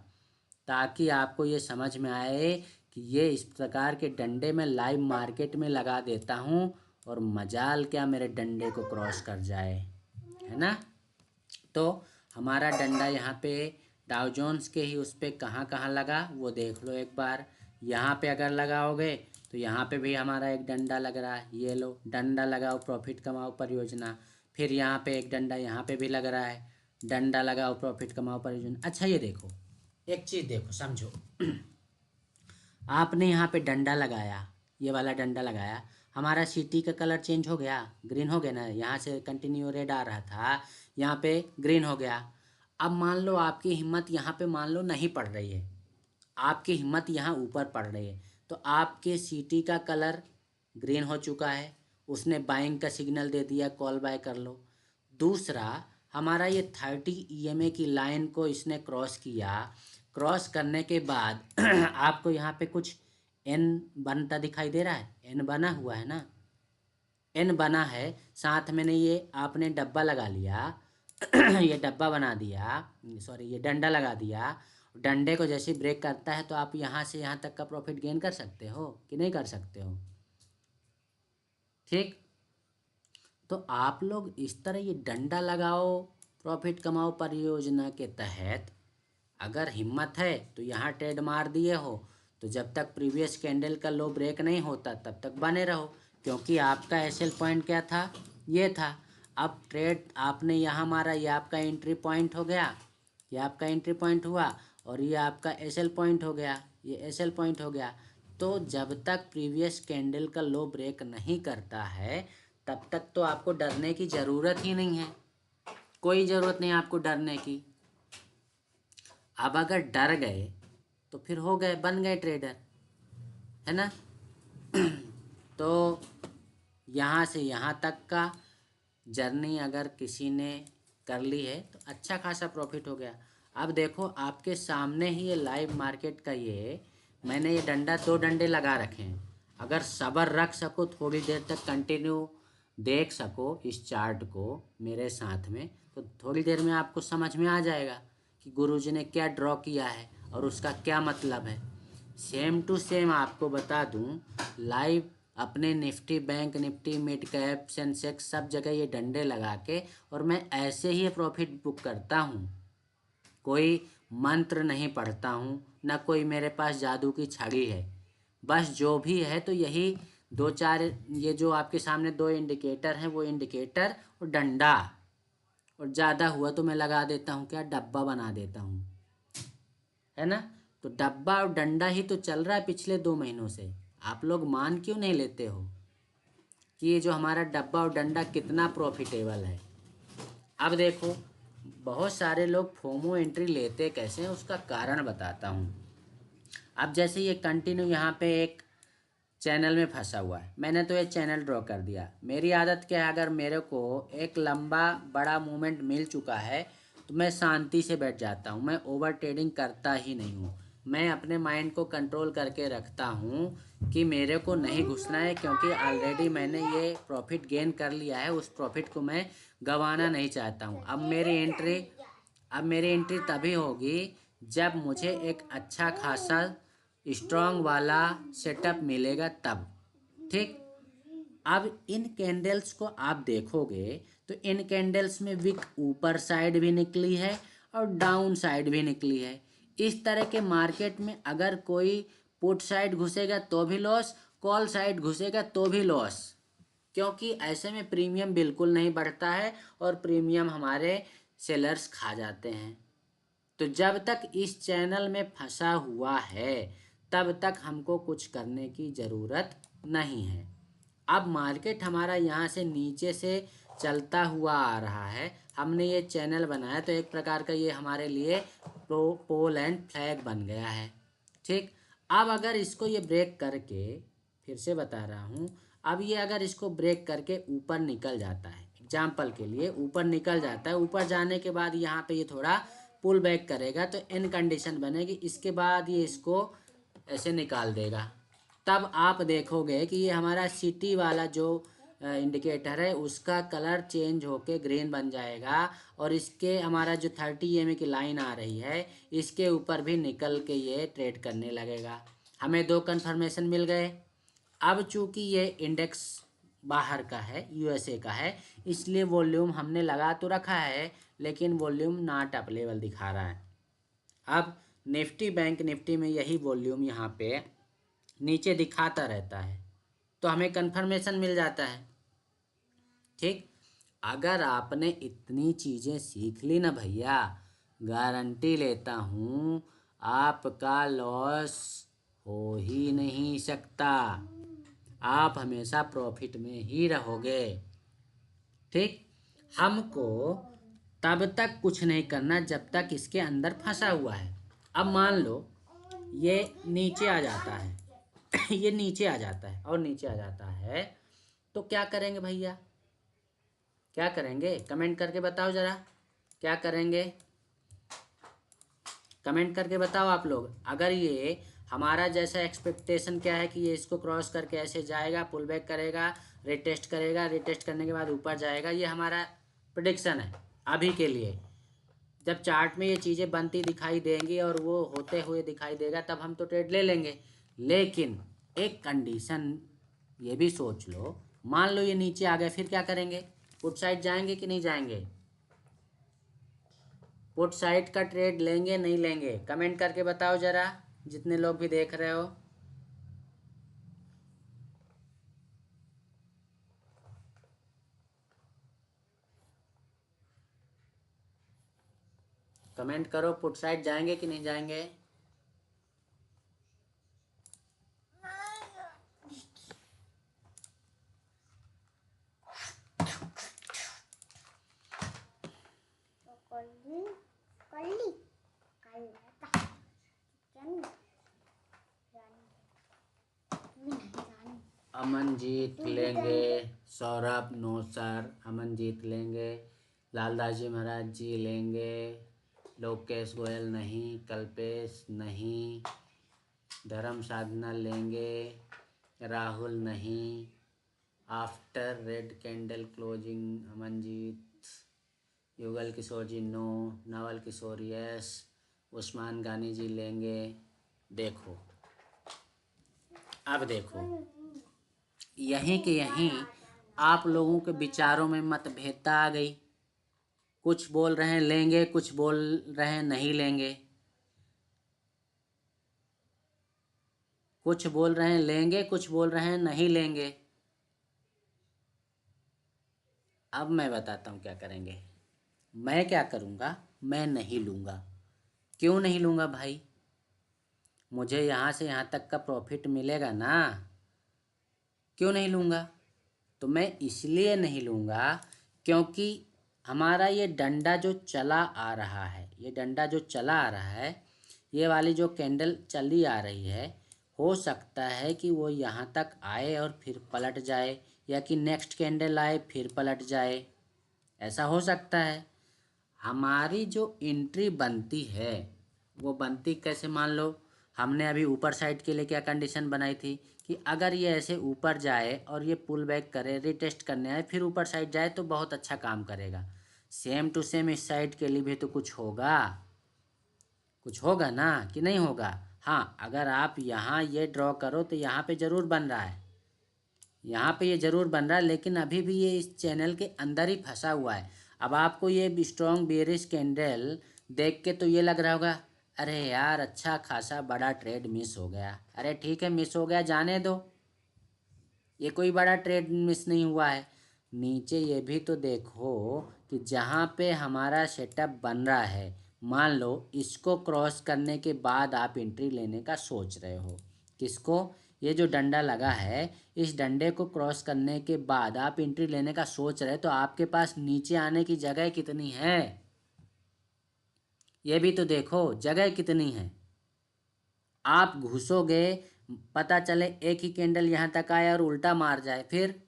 ताकि आपको ये समझ में आए कि ये इस प्रकार के डंडे में लाइव मार्केट में लगा देता हूँ, और मजाल क्या मेरे डंडे को क्रॉस कर जाए, है ना। तो हमारा डंडा यहाँ पे डाउ जोन्स के ही उस पर कहाँ कहाँ लगा वो देख लो एक बार। यहाँ पे अगर लगाओगे तो यहाँ पे भी हमारा एक डंडा लग रहा है, ये लो, डंडा लगाओ प्रॉफिट कमाओ परियोजना। फिर यहाँ पे एक डंडा यहाँ पे भी लग रहा है, डंडा लगाओ प्रॉफिट कमाओ परियोजना। अच्छा ये देखो, एक चीज़ देखो, समझो। आपने यहाँ पे डंडा लगाया, ये वाला डंडा लगाया, हमारा सिटी का कलर चेंज हो गया, ग्रीन हो गया ना। यहाँ से कंटिन्यू रेड आ रहा था, यहाँ पे ग्रीन हो गया। अब मान लो आपकी हिम्मत यहाँ पे मान लो नहीं पड़ रही है, आपकी हिम्मत यहाँ ऊपर पड़ रही है, तो आपके सिटी का कलर ग्रीन हो चुका है, उसने बाइंग का सिग्नल दे दिया, कॉल बाय कर लो। दूसरा, हमारा ये 30 EMA की लाइन को इसने क्रॉस किया, क्रॉस करने के बाद आपको यहाँ पे कुछ एन बनता दिखाई दे रहा है, एन बना हुआ है ना, एन बना है, साथ में ये आपने डब्बा लगा लिया ये डब्बा बना दिया, सॉरी ये डंडा लगा दिया। डंडे को जैसे ब्रेक करता है तो आप यहाँ से यहाँ तक का प्रॉफिट गेन कर सकते हो कि नहीं कर सकते हो, ठीक। तो आप लोग इस तरह ये डंडा लगाओ प्रॉफिट कमाओ परियोजना के तहत, अगर हिम्मत है तो यहाँ ट्रेड मार दिए हो तो जब तक प्रीवियस कैंडल का लो ब्रेक नहीं होता तब तक बने रहो, क्योंकि आपका एसएल पॉइंट क्या था, ये था। अब ट्रेड आपने यहाँ मारा, ये आपका एंट्री पॉइंट हो गया, ये आपका एंट्री पॉइंट हुआ, और ये आपका एसएल पॉइंट हो गया, ये एसएल पॉइंट हो गया। तो जब तक प्रीवियस कैंडल का लो ब्रेक नहीं करता है तब तक तो आपको डरने की ज़रूरत ही नहीं है, कोई ज़रूरत नहीं आपको डरने की। अब अगर डर गए तो फिर हो गए, बन गए ट्रेडर, है ना। तो यहाँ से यहाँ तक का जर्नी अगर किसी ने कर ली है तो अच्छा खासा प्रॉफिट हो गया। अब देखो आपके सामने ही ये लाइव मार्केट का ये मैंने ये डंडा, 2 डंडे लगा रखे हैं। अगर सब्र रख सको, थोड़ी देर तक कंटिन्यू देख सको इस चार्ट को मेरे साथ में, तो थोड़ी देर में आपको समझ में आ जाएगा कि गुरुजी ने क्या ड्रॉ किया है और उसका क्या मतलब है। सेम टू सेम आपको बता दूं, लाइव अपने Nifty, bank Nifty, mid cap, Sensex, सब जगह ये डंडे लगा के, और मैं ऐसे ही प्रॉफिट बुक करता हूँ। कोई मंत्र नहीं पढ़ता हूँ, ना कोई मेरे पास जादू की छड़ी है। बस जो भी है तो यही 2 4 ये जो आपके सामने 2 इंडिकेटर हैं, वो इंडिकेटर और डंडा, और ज़्यादा हुआ तो मैं लगा देता हूँ क्या, डब्बा बना देता हूँ, है ना। तो डब्बा और डंडा ही तो चल रहा है पिछले 2 महीनों से। आप लोग मान क्यों नहीं लेते हो कि ये जो हमारा डब्बा और डंडा कितना प्रॉफिटेबल है। अब देखो, बहुत सारे लोग फोमो एंट्री लेते कैसे हैं, उसका कारण बताता हूँ। अब जैसे ये कंटिन्यू यहाँ पे एक चैनल में फंसा हुआ है, मैंने तो ये चैनल ड्रॉ कर दिया। मेरी आदत क्या है, अगर मेरे को एक लंबा बड़ा मूवमेंट मिल चुका है तो मैं शांति से बैठ जाता हूँ, मैं ओवर ट्रेडिंग करता ही नहीं हूँ। मैं अपने माइंड को कंट्रोल करके रखता हूँ कि मेरे को नहीं घुसना है, क्योंकि ऑलरेडी मैंने ये प्रॉफिट गेन कर लिया है, उस प्रॉफिट को मैं गंवाना नहीं चाहता हूँ। अब मेरी एंट्री तभी होगी जब मुझे एक अच्छा खासा स्ट्रॉन्ग वाला सेटअप मिलेगा तब। ठीक। अब इन कैंडल्स को आप देखोगे तो इन कैंडल्स में विक ऊपर साइड भी निकली है और डाउन साइड भी निकली है। इस तरह के मार्केट में अगर कोई पुट साइड घुसेगा तो भी लॉस, कॉल साइड घुसेगा तो भी लॉस, क्योंकि ऐसे में प्रीमियम बिल्कुल नहीं बढ़ता है और प्रीमियम हमारे सेलर्स खा जाते हैं। तो जब तक इस चैनल में फंसा हुआ है तब तक हमको कुछ करने की ज़रूरत नहीं है। अब मार्केट हमारा यहाँ से नीचे से चलता हुआ आ रहा है, हमने ये चैनल बनाया तो एक प्रकार का ये हमारे लिए पोल एंड फ्लैग बन गया है। ठीक। अब अगर इसको ये ब्रेक करके, फिर से बता रहा हूँ, अब ये अगर इसको ब्रेक करके ऊपर निकल जाता है, एग्जाम्पल के लिए ऊपर निकल जाता है, ऊपर जाने के बाद यहाँ पे ये थोड़ा पुल बैक करेगा तो इन कंडीशन बनेगी, इसके बाद ये इसको ऐसे निकाल देगा। तब आप देखोगे कि ये हमारा सिटी वाला जो इंडिकेटर है उसका कलर चेंज होके ग्रीन बन जाएगा और इसके हमारा जो 30 EMA की लाइन आ रही है इसके ऊपर भी निकल के ये ट्रेड करने लगेगा। हमें 2 कन्फर्मेशन मिल गए। अब चूंकि ये इंडेक्स बाहर का है, यूएसए का है, इसलिए वॉल्यूम हमने लगा तो रखा है लेकिन वॉल्यूम नॉट अवेलेबल दिखा रहा है। अब निफ्टी बैंक निफ्टी में यही वॉल्यूम यहाँ पे नीचे दिखाता रहता है तो हमें कंफर्मेशन मिल जाता है। ठीक। अगर आपने इतनी चीज़ें सीख ली ना भैया, गारंटी लेता हूँ आपका लॉस हो ही नहीं सकता, आप हमेशा प्रॉफिट में ही रहोगे। ठीक। हमको तब तक कुछ नहीं करना जब तक इसके अंदर फंसा हुआ है। अब मान लो ये नीचे आ जाता है ये नीचे आ जाता है और नीचे आ जाता है तो क्या करेंगे भैया, क्या करेंगे? कमेंट करके बताओ ज़रा, क्या करेंगे? कमेंट करके बताओ आप लोग। अगर ये हमारा जैसा एक्सपेक्टेशन क्या है कि ये इसको क्रॉस करके ऐसे जाएगा, पुल बैक करेगा, रिटेस्ट करेगा, रिटेस्ट करने के बाद ऊपर जाएगा, ये हमारा प्रेडिक्शन है अभी के लिए। जब चार्ट में ये चीज़ें बनती दिखाई देंगी और वो होते हुए दिखाई देगा तब हम तो ट्रेड ले लेंगे। लेकिन एक कंडीशन ये भी सोच लो, मान लो ये नीचे आ गए, फिर क्या करेंगे? पुट साइड जाएंगे कि नहीं जाएंगे? पुट साइड का ट्रेड लेंगे नहीं लेंगे? कमेंट करके बताओ ज़रा, जितने लोग भी देख रहे हो। कमेंट करो, पुट साइड जाएंगे कि नहीं जाएंगे? अमन जीत लेंगे, सौरभ नो सर, अमन जीत लेंगे, लालदास जी महाराज जी लेंगे, लोकेश गोयल नहीं, कल्पेश नहीं, धर्म साधना लेंगे, राहुल नहीं, after red candle closing Amanjeet, Yugal Kishore जी नो, नवल किशोर यस, उस्मान गानी जी लेंगे। देखो, अब देखो, यहीं के यहीं आप लोगों के विचारों में मतभेदता आ गई। कुछ बोल रहे हैं लेंगे, कुछ बोल रहे हैं नहीं लेंगे, कुछ बोल रहे हैं लेंगे, कुछ बोल रहे हैं नहीं लेंगे। अब मैं बताता हूँ क्या करेंगे। मैं क्या करूँगा, मैं नहीं लूँगा। क्यों नहीं लूँगा भाई? मुझे यहाँ से यहाँ तक का प्रॉफिट मिलेगा ना, क्यों नहीं लूँगा? तो मैं इसलिए नहीं लूँगा क्योंकि हमारा ये डंडा जो चला आ रहा है, ये डंडा जो चला आ रहा है, ये वाली जो कैंडल चली आ रही है, हो सकता है कि वो यहाँ तक आए और फिर पलट जाए, या कि नेक्स्ट कैंडल आए फिर पलट जाए, ऐसा हो सकता है। हमारी जो एंट्री बनती है वो बनती कैसे, मान लो हमने अभी ऊपर साइड के लिए क्या कंडीशन बनाई थी कि अगर ये ऐसे ऊपर जाए और ये पुल बैक करे, रिटेस्ट करने आए, फिर ऊपर साइड जाए तो बहुत अच्छा काम करेगा। सेम टू सेम इस साइड के लिए भी तो कुछ होगा, कुछ होगा ना कि नहीं होगा। हाँ, अगर आप यहाँ ये ड्रॉ करो तो यहाँ पे ज़रूर बन रहा है, यहाँ पे ये ज़रूर बन रहा है, लेकिन अभी भी ये इस चैनल के अंदर ही फंसा हुआ है। अब आपको ये स्ट्रॉन्ग बेयरिश कैंडल देख के तो ये लग रहा होगा, अरे यार अच्छा खासा बड़ा ट्रेड मिस हो गया। अरे ठीक है, मिस हो गया, जाने दो, ये कोई बड़ा ट्रेड मिस नहीं हुआ है। नीचे ये भी तो देखो कि जहाँ पे हमारा सेटअप बन रहा है, मान लो इसको क्रॉस करने के बाद आप एंट्री लेने का सोच रहे हो। किसको? ये जो डंडा लगा है, इस डंडे को क्रॉस करने के बाद आप एंट्री लेने का सोच रहे हो, तो आपके पास नीचे आने की जगह कितनी है, ये भी तो देखो, जगह कितनी है। आप घुसोगे, पता चले एक ही कैंडल यहाँ तक आए और उल्टा मार जाए फिर।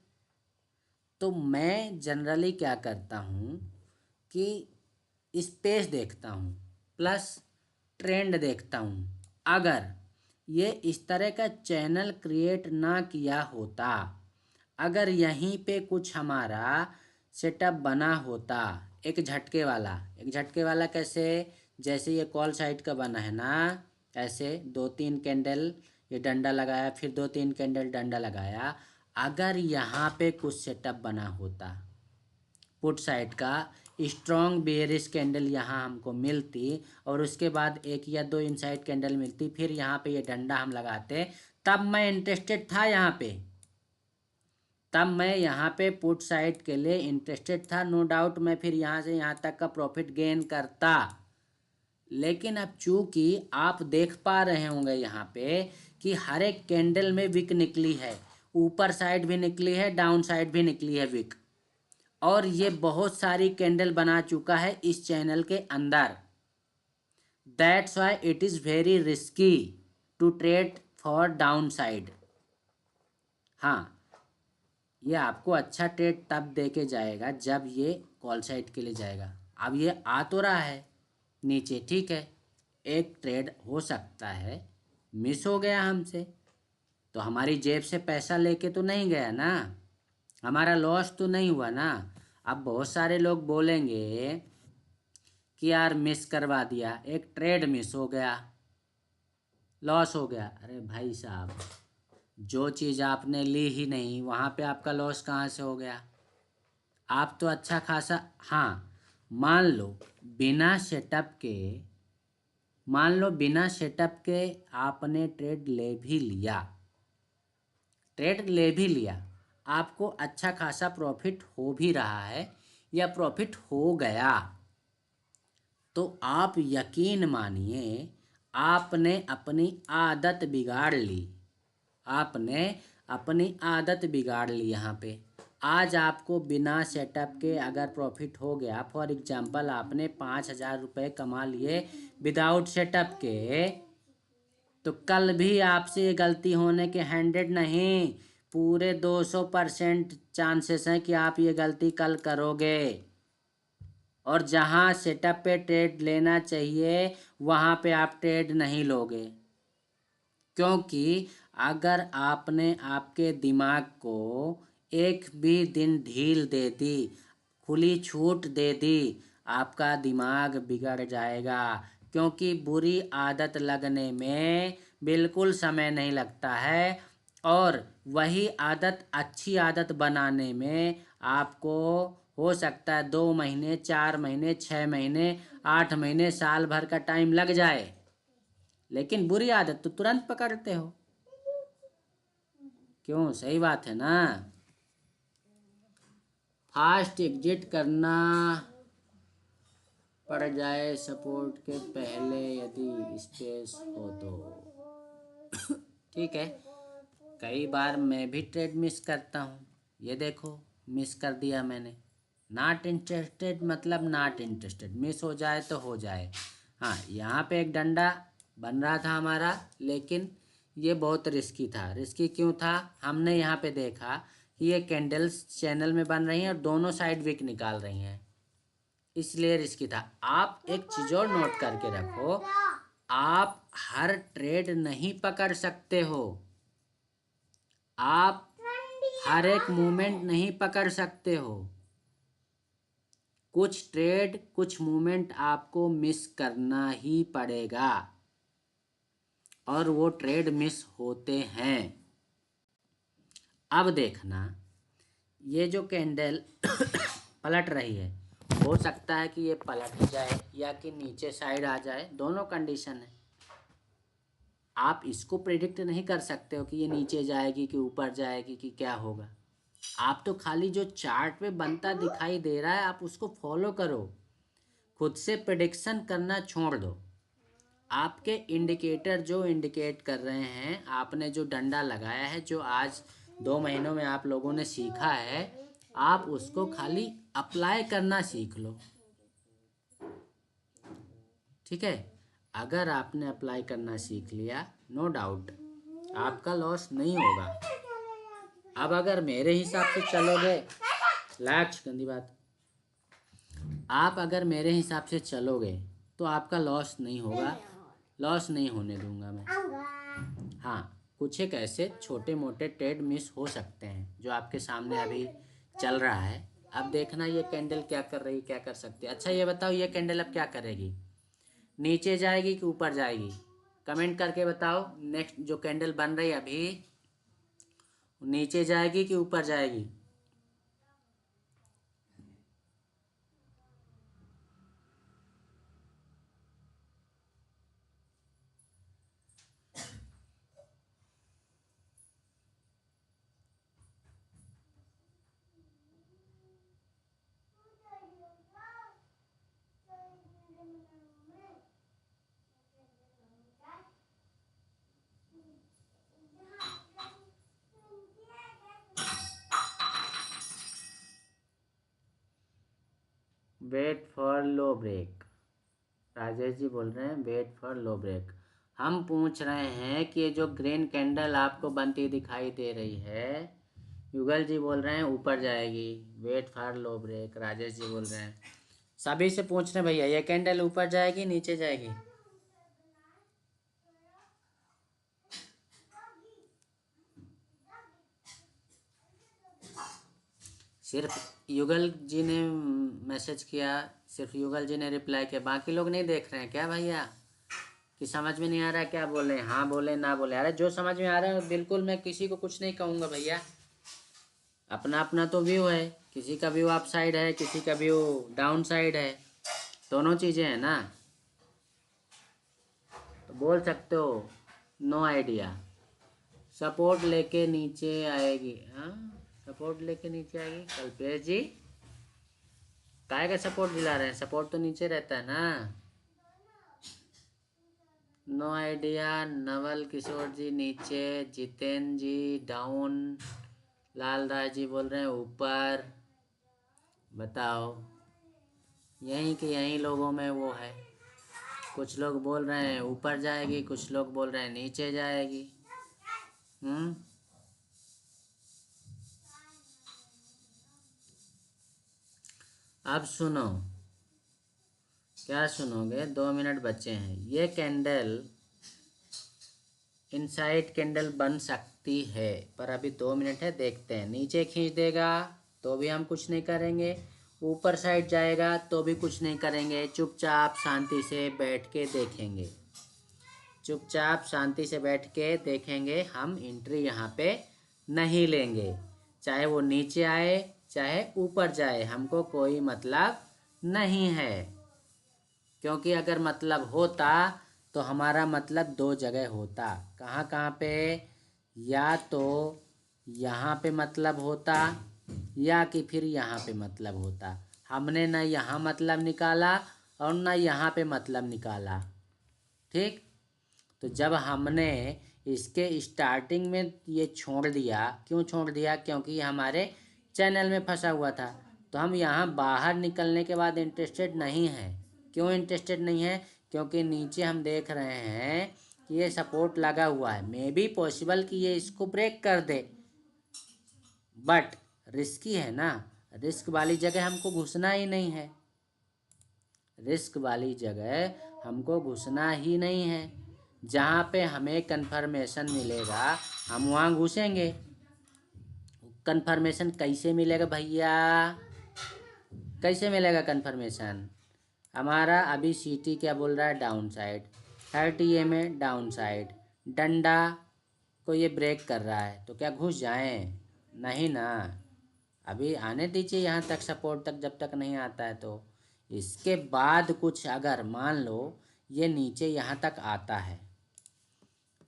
तो मैं जनरली क्या करता हूँ कि स्पेस देखता हूँ प्लस ट्रेंड देखता हूँ। अगर ये इस तरह का चैनल क्रिएट ना किया होता, अगर यहीं पे कुछ हमारा सेटअप बना होता एक झटके वाला कैसे, जैसे ये कॉल साइड का बना है ना, ऐसे दो तीन कैंडल ये डंडा लगाया, फिर दो तीन कैंडल डंडा लगाया। अगर यहाँ पे कुछ सेटअप बना होता पुट साइड का, स्ट्रॉन्ग बेयरिश कैंडल यहाँ हमको मिलती, और उसके बाद एक या दो इनसाइड कैंडल मिलती, फिर यहाँ पे ये डंडा हम लगाते, तब मैं इंटरेस्टेड था यहाँ पे, तब मैं यहाँ पे पुट साइड के लिए इंटरेस्टेड था, नो डाउट मैं फिर यहाँ से यहाँ तक का प्रॉफिट गेन करता। लेकिन अब चूंकि आप देख पा रहे होंगे यहाँ पे कि हर एक कैंडल में विक निकली है, ऊपर साइड भी निकली है, डाउन साइड भी निकली है विक, और ये बहुत सारी कैंडल बना चुका है इस चैनल के अंदर। That's why it is very risky to trade for downside. हाँ, ये आपको अच्छा ट्रेड तब दे के जाएगा जब ये कॉल साइड के लिए जाएगा। अब ये आ तो रहा है नीचे, ठीक है, एक ट्रेड हो सकता है मिस हो गया हमसे, तो हमारी जेब से पैसा लेके तो नहीं गया ना, हमारा लॉस तो नहीं हुआ ना। अब बहुत सारे लोग बोलेंगे कि यार मिस करवा दिया, एक ट्रेड मिस हो गया, लॉस हो गया। अरे भाई साहब, जो चीज़ आपने ली ही नहीं वहाँ पे आपका लॉस कहाँ से हो गया? आप तो अच्छा खासा, हाँ, मान लो बिना सेटअप के, मान लो बिना सेटअप के आपने ट्रेड ले भी लिया, आपको अच्छा खासा प्रॉफिट हो भी रहा है या प्रॉफिट हो गया, तो आप यकीन मानिए आपने अपनी आदत बिगाड़ ली, आपने अपनी आदत बिगाड़ ली। यहाँ पे आज आपको बिना सेटअप के अगर प्रॉफिट हो गया, फॉर एग्जांपल आपने 5,000 रुपये कमा लिए विदाउट सेटअप के, तो कल भी आपसे ये गलती होने के 100 नहीं, पूरे 200% चांसेस हैं कि आप ये गलती कल करोगे, और जहाँ सेटअप पे ट्रेड लेना चाहिए वहाँ पे आप ट्रेड नहीं लोगे। क्योंकि अगर आपने आपके दिमाग को एक भी दिन ढील दे दी, खुली छूट दे दी, आपका दिमाग बिगड़ जाएगा। क्योंकि बुरी आदत लगने में बिल्कुल समय नहीं लगता है, और वही आदत अच्छी आदत बनाने में आपको हो सकता है 2 महीने, 4 महीने, 6 महीने, 8 महीने, साल भर का टाइम लग जाए, लेकिन बुरी आदत तो तुरंत पकड़ते हो। क्यों? सही बात है ना। फास्ट एग्जिट करना पड़ जाए सपोर्ट के पहले यदि स्पेस हो तो ठीक है। कई बार मैं भी ट्रेड मिस करता हूँ, ये देखो मिस कर दिया मैंने। नॉट इंटरेस्टेड मतलब नॉट इंटरेस्टेड, मिस हो जाए तो हो जाए। हाँ, यहाँ पे एक डंडा बन रहा था हमारा, लेकिन ये बहुत रिस्की था। रिस्की क्यों था? हमने यहाँ पे देखा कि ये कैंडल्स चैनल में बन रही हैं और दोनों साइड विक निकाल रही हैं, इसलिए रिस्की था। आप एक चीज़ और नोट करके रखो, आप हर ट्रेड नहीं पकड़ सकते हो, आप हर एक मूवमेंट नहीं पकड़ सकते हो। कुछ ट्रेड, कुछ मूवमेंट आपको मिस करना ही पड़ेगा, और वो ट्रेड मिस होते हैं। अब देखना, ये जो कैंडल पलट रही है, हो सकता है कि ये पलट जाए या कि नीचे साइड आ जाए, दोनों कंडीशन है। आप इसको प्रेडिक्ट नहीं कर सकते हो कि ये नीचे जाएगी कि ऊपर जाएगी कि क्या होगा। आप तो खाली जो चार्ट पे बनता दिखाई दे रहा है आप उसको फॉलो करो, खुद से प्रेडिक्शन करना छोड़ दो। आपके इंडिकेटर जो इंडिकेट कर रहे हैं, आपने जो डंडा लगाया है, जो आज 2 महीनों में आप लोगों ने सीखा है, आप उसको खाली अप्लाई करना सीख लो, ठीक है। अगर आपने अप्लाई करना सीख लिया, नो डाउट आपका लॉस नहीं होगा। अब अगर मेरे हिसाब से चलोगे, लाच गंदी बात, आप अगर मेरे हिसाब से चलोगे तो आपका लॉस नहीं होगा, लॉस नहीं होने दूंगा मैं। हाँ, कुछ एक ऐसे छोटे मोटे ट्रेड मिस हो सकते हैं जो आपके सामने अभी चल रहा है। अब देखना ये कैंडल क्या कर रही, क्या कर सकती है। अच्छा ये बताओ, ये कैंडल अब क्या करेगी, नीचे जाएगी कि ऊपर जाएगी? कमेंट करके बताओ। नेक्स्ट जो कैंडल बन रही है अभी, नीचे जाएगी कि ऊपर जाएगी? Wait for low break, Rajesh ji बोल रहे हैं वेट फॉर लो ब्रेक। हम पूछ रहे हैं कि ये जो ग्रीन कैंडल आपको बनती दिखाई दे रही है, युगल जी बोल रहे हैं ऊपर जाएगी, wait for low break, Rajesh ji बोल रहे हैं। सभी से पूछ रहे हैं भैया, ये कैंडल ऊपर जाएगी नीचे जाएगी? सिर्फ युगल जी ने मैसेज किया, सिर्फ युगल जी ने रिप्लाई किया, बाकी लोग नहीं देख रहे हैं क्या भैया? कि समझ में नहीं आ रहा है क्या बोले, हाँ बोले ना बोले? अरे जो समझ में आ रहा है बिल्कुल, मैं किसी को कुछ नहीं कहूँगा भैया, अपना अपना तो व्यू है, किसी का व्यू अप साइड है, किसी का व्यू डाउन साइड है, दोनों चीज़ें हैं ना। तो बोल सकते हो नो आइडिया, सपोर्ट लेके नीचे आएगी। हाँ, सपोर्ट लेके नीचे आएगी। कल्पेश जी काय का सपोर्ट दिला रहे हैं? सपोर्ट तो नीचे रहता है ना। नो आइडिया, नवल किशोर जी नीचे, जितेंद्र जी डाउन, लाल राज जी बोल रहे हैं ऊपर। बताओ, यहीं के यहीं लोगों में वो है, कुछ लोग बोल रहे हैं ऊपर जाएगी, कुछ लोग बोल रहे हैं नीचे जाएगी। अब सुनो, क्या सुनोगे? 2 मिनट बचे हैं। ये कैंडल इनसाइड कैंडल बन सकती है, पर अभी 2 मिनट है, देखते हैं। नीचे खींच देगा तो भी हम कुछ नहीं करेंगे, ऊपर साइड जाएगा तो भी कुछ नहीं करेंगे, चुपचाप शांति से बैठ के देखेंगे, चुपचाप शांति से बैठ के देखेंगे। हम एंट्री यहाँ पे नहीं लेंगे, चाहे वो नीचे आए चाहे ऊपर जाए, हमको कोई मतलब नहीं है। क्योंकि अगर मतलब होता तो हमारा मतलब 2 जगह होता। कहाँ कहाँ पे? या तो यहाँ पे मतलब होता, या कि फिर यहाँ पे मतलब होता। हमने ना यहाँ मतलब निकाला और ना यहाँ पे मतलब निकाला, ठीक। तो जब हमने इसके स्टार्टिंग में ये छोड़ दिया, क्यों छोड़ दिया? क्योंकि हमारे चैनल में फंसा हुआ था। तो हम यहाँ बाहर निकलने के बाद इंटरेस्टेड नहीं हैं। क्यों इंटरेस्टेड नहीं है? क्योंकि नीचे हम देख रहे हैं कि ये सपोर्ट लगा हुआ है, मे बी पॉसिबल कि ये इसको ब्रेक कर दे, बट रिस्की है ना। रिस्क वाली जगह हमको घुसना ही नहीं है, रिस्क वाली जगह हमको घुसना ही नहीं है। जहाँ पे हमें कंफर्मेशन मिलेगा हम वहाँ घुसेंगे। कंफर्मेशन कैसे मिलेगा भैया, कैसे मिलेगा कंफर्मेशन? हमारा अभी सीटी क्या बोल रहा है, डाउन साइड, 30 में डाउन साइड, डंडा को ये ब्रेक कर रहा है, तो क्या घुस जाएं? नहीं ना, अभी आने दीजिए यहाँ तक, सपोर्ट तक जब तक नहीं आता है। तो इसके बाद कुछ अगर मान लो ये नीचे यहाँ तक आता है,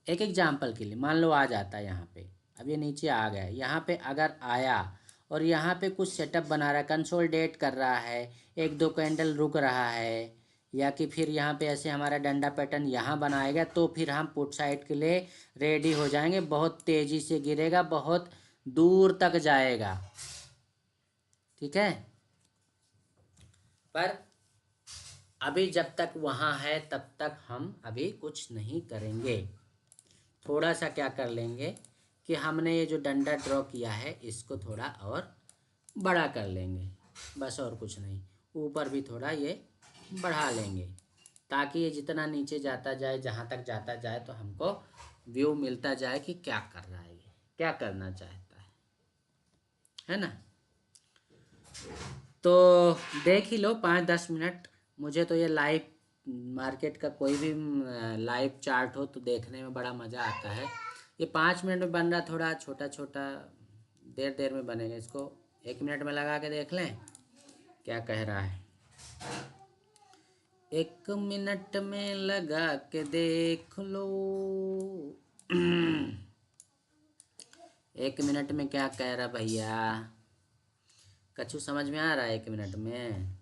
एक एग्जाम्पल के लिए मान लो आ जाता है यहाँ पे, अब ये नीचे आ गया, यहाँ पे अगर आया और यहाँ पे कुछ सेटअप बना रहा है, कंसोलिडेट कर रहा है, एक दो कैंडल रुक रहा है, या कि फिर यहाँ पे ऐसे हमारा डंडा पैटर्न यहाँ बनाएगा, तो फिर हम पुट साइड के लिए रेडी हो जाएंगे। बहुत तेज़ी से गिरेगा, बहुत दूर तक जाएगा, ठीक है। पर अभी जब तक वहाँ है तब तक हम अभी कुछ नहीं करेंगे। थोड़ा सा क्या कर लेंगे कि हमने ये जो डंडा ड्रॉ किया है इसको थोड़ा और बड़ा कर लेंगे, बस और कुछ नहीं। ऊपर भी थोड़ा ये बढ़ा लेंगे ताकि ये जितना नीचे जाता जाए, जहाँ तक जाता जाए, तो हमको व्यू मिलता जाए कि क्या कर रहा है, ये क्या करना चाहता है ना। तो देख ही लो 5-10 मिनट। मुझे तो ये लाइव मार्केट का कोई भी लाइव चार्ट हो तो देखने में बड़ा मज़ा आता है। ये 5 मिनट में बन रहा, थोड़ा छोटा छोटा देर देर में बनेगा। इसको 1 मिनट में लगा के देख लें क्या कह रहा है। 1 मिनट में लगा के देख लो 1 मिनट में क्या कह रहा भैया, कछु समझ में आ रहा है 1 मिनट में?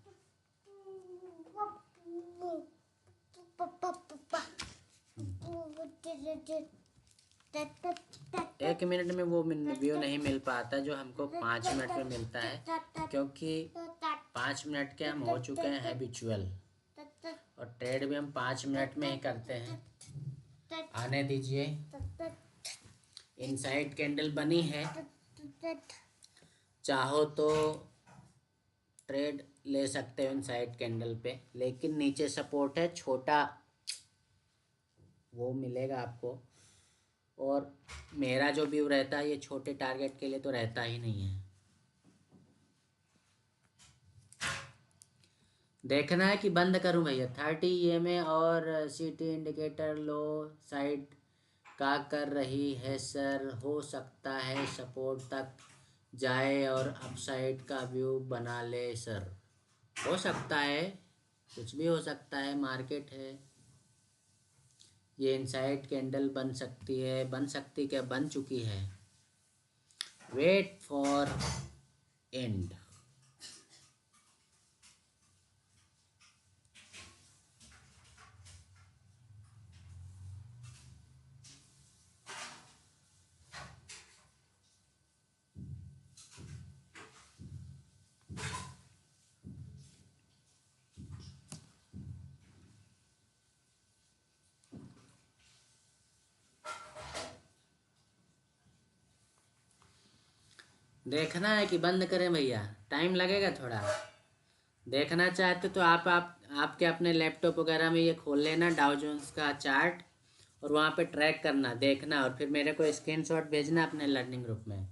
1 मिनट में वो व्यू नहीं मिल पाता जो हमको 5 मिनट में मिलता है, क्योंकि 5 मिनट के हम हो चुके हैं हैबिचुअल, और ट्रेड भी हम 5 मिनट में ही करते हैं। आने दीजिए, इनसाइड कैंडल बनी है, चाहो तो ट्रेड ले सकते हो इनसाइड कैंडल पे, लेकिन नीचे सपोर्ट है, छोटा वो मिलेगा आपको। और मेरा जो व्यू रहता है ये छोटे टारगेट के लिए तो रहता ही नहीं है। देखना है कि बंद करूं भैया 30 EMA और सीटी इंडिकेटर लो साइड का कर रही है सर, हो सकता है सपोर्ट तक जाए और अपसाइड का व्यू बना ले सर। हो सकता है, कुछ भी हो सकता है, मार्केट है। ये इनसाइड कैंडल बन सकती है, बन सकती क्या, बन चुकी है। Wait for end. देखना है कि बंद करें भैया, टाइम लगेगा थोड़ा। देखना चाहते तो आप आपके अपने लैपटॉप वगैरह में ये खोल लेना डाउ जोन्स का चार्ट, और वहाँ पे ट्रैक करना, देखना, और फिर मेरे को स्क्रीनशॉट भेजना अपने लर्निंग ग्रुप में।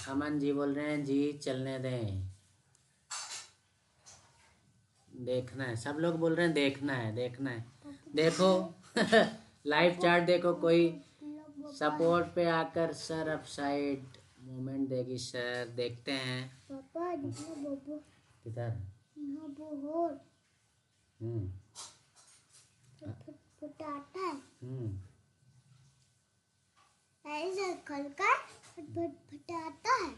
अमन जी बोल रहे हैं जी चलने दें, देखना है, सब लोग बोल रहे हैं देखना है, देखना है। देखो लाइव चार्ट देखो, कोई सपोर्ट पे आकर सर अपसाइड मूवमेंट देगी सर, देखते हैं। किधर? हम्म ऐसा खलकर फटाता है।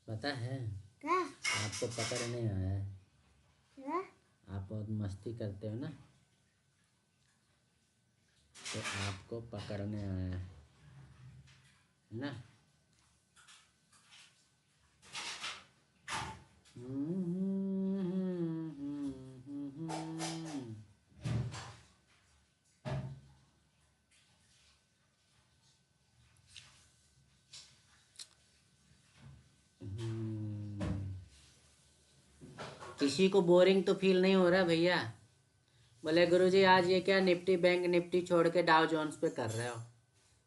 पता है क्या? आपको पकड़ नहीं आया है क्या? आप बहुत मस्ती करते हो ना, तो आपको पकड़ने आया है ना। किसी को बोरिंग तो फील नहीं हो रहा भैया? बोले गुरुजी आज ये क्या निफ्टी बैंक निफ्टी छोड़ के डाउ जोन्स पे कर रहे हो,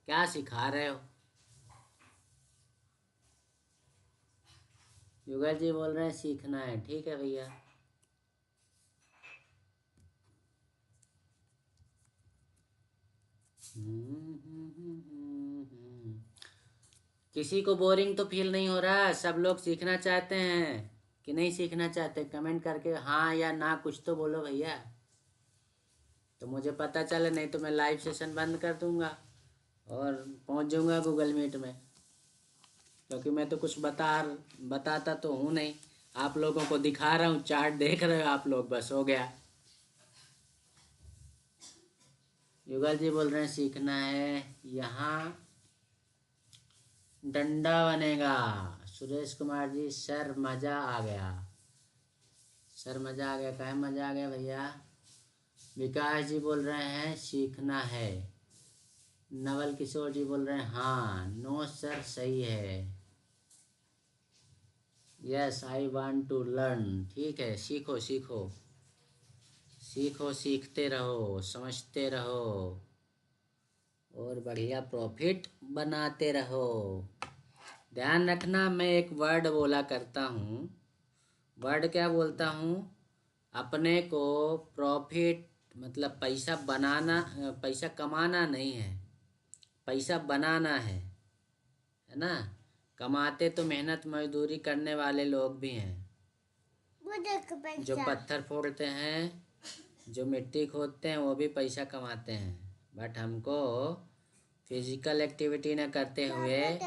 क्या सिखा रहे हो? युगल जी बोल रहे हैं सीखना है, ठीक है भैया। किसी को बोरिंग तो फील नहीं हो रहा? सब लोग सीखना चाहते हैं कि नहीं सीखना चाहते? कमेंट करके हाँ या ना कुछ तो बोलो भैया, तो मुझे पता चले, नहीं तो मैं लाइव सेशन बंद कर दूंगा और पहुंच जाऊंगा गूगल मीट में, क्योंकि मैं तो कुछ बताता तो हूँ नहीं। आप लोगों को दिखा रहा हूँ, चार्ट देख रहे हो आप लोग, बस हो गया। युगल जी बोल रहे हैं सीखना है, यहाँ डंडा बनेगा। सुरेश कुमार जी सर मज़ा आ गया, सर मज़ा आ गया, कहे मज़ा आ गया भैया? विकास जी बोल रहे हैं सीखना है। नवल किशोर जी बोल रहे हैं हाँ नो सर सही है। Yes I want to learn, ठीक है, सीखो सीखो सीखो, सीखते रहो, समझते रहो और बढ़िया प्रॉफिट बनाते रहो। ध्यान रखना, मैं एक वर्ड बोला करता हूँ। वर्ड क्या बोलता हूँ? अपने को प्रॉफिट मतलब पैसा बनाना, पैसा कमाना नहीं है, पैसा बनाना है ना? कमाते तो मेहनत मजदूरी करने वाले लोग भी हैं, जो पत्थर फोड़ते हैं, जो मिट्टी खोदते हैं, वो भी पैसा कमाते हैं। बट हमको फिजिकल एक्टिविटी न करते हुए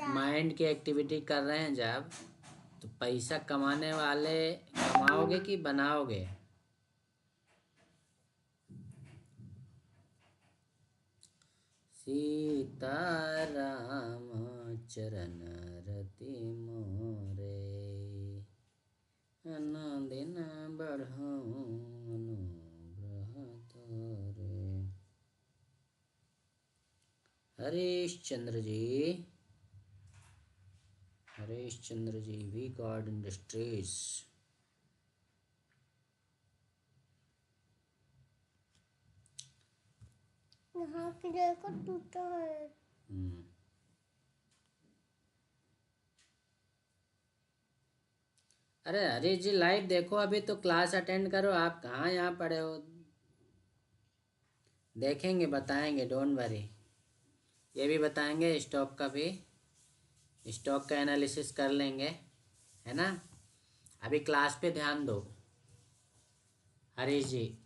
माइंड की एक्टिविटी कर रहे हैं जब, तो पैसा कमाने वाले कमाओगे कि बनाओगे? सीताराम चरण रति मोरे, दिन बढ़ाऊं अनुग्रह तोरे। Harishchandra ji we guard industries. यहाँ की देखो टूटा है। अरे हरीश जी लाइव देखो, अभी तो क्लास अटेंड करो, आप कहाँ यहाँ पड़े हो? देखेंगे, बताएंगे, डोंट वरी। ये भी बताएंगे, स्टॉक का भी, स्टॉक का एनालिसिस कर लेंगे, है ना? अभी क्लास पे ध्यान दो हरीश जी।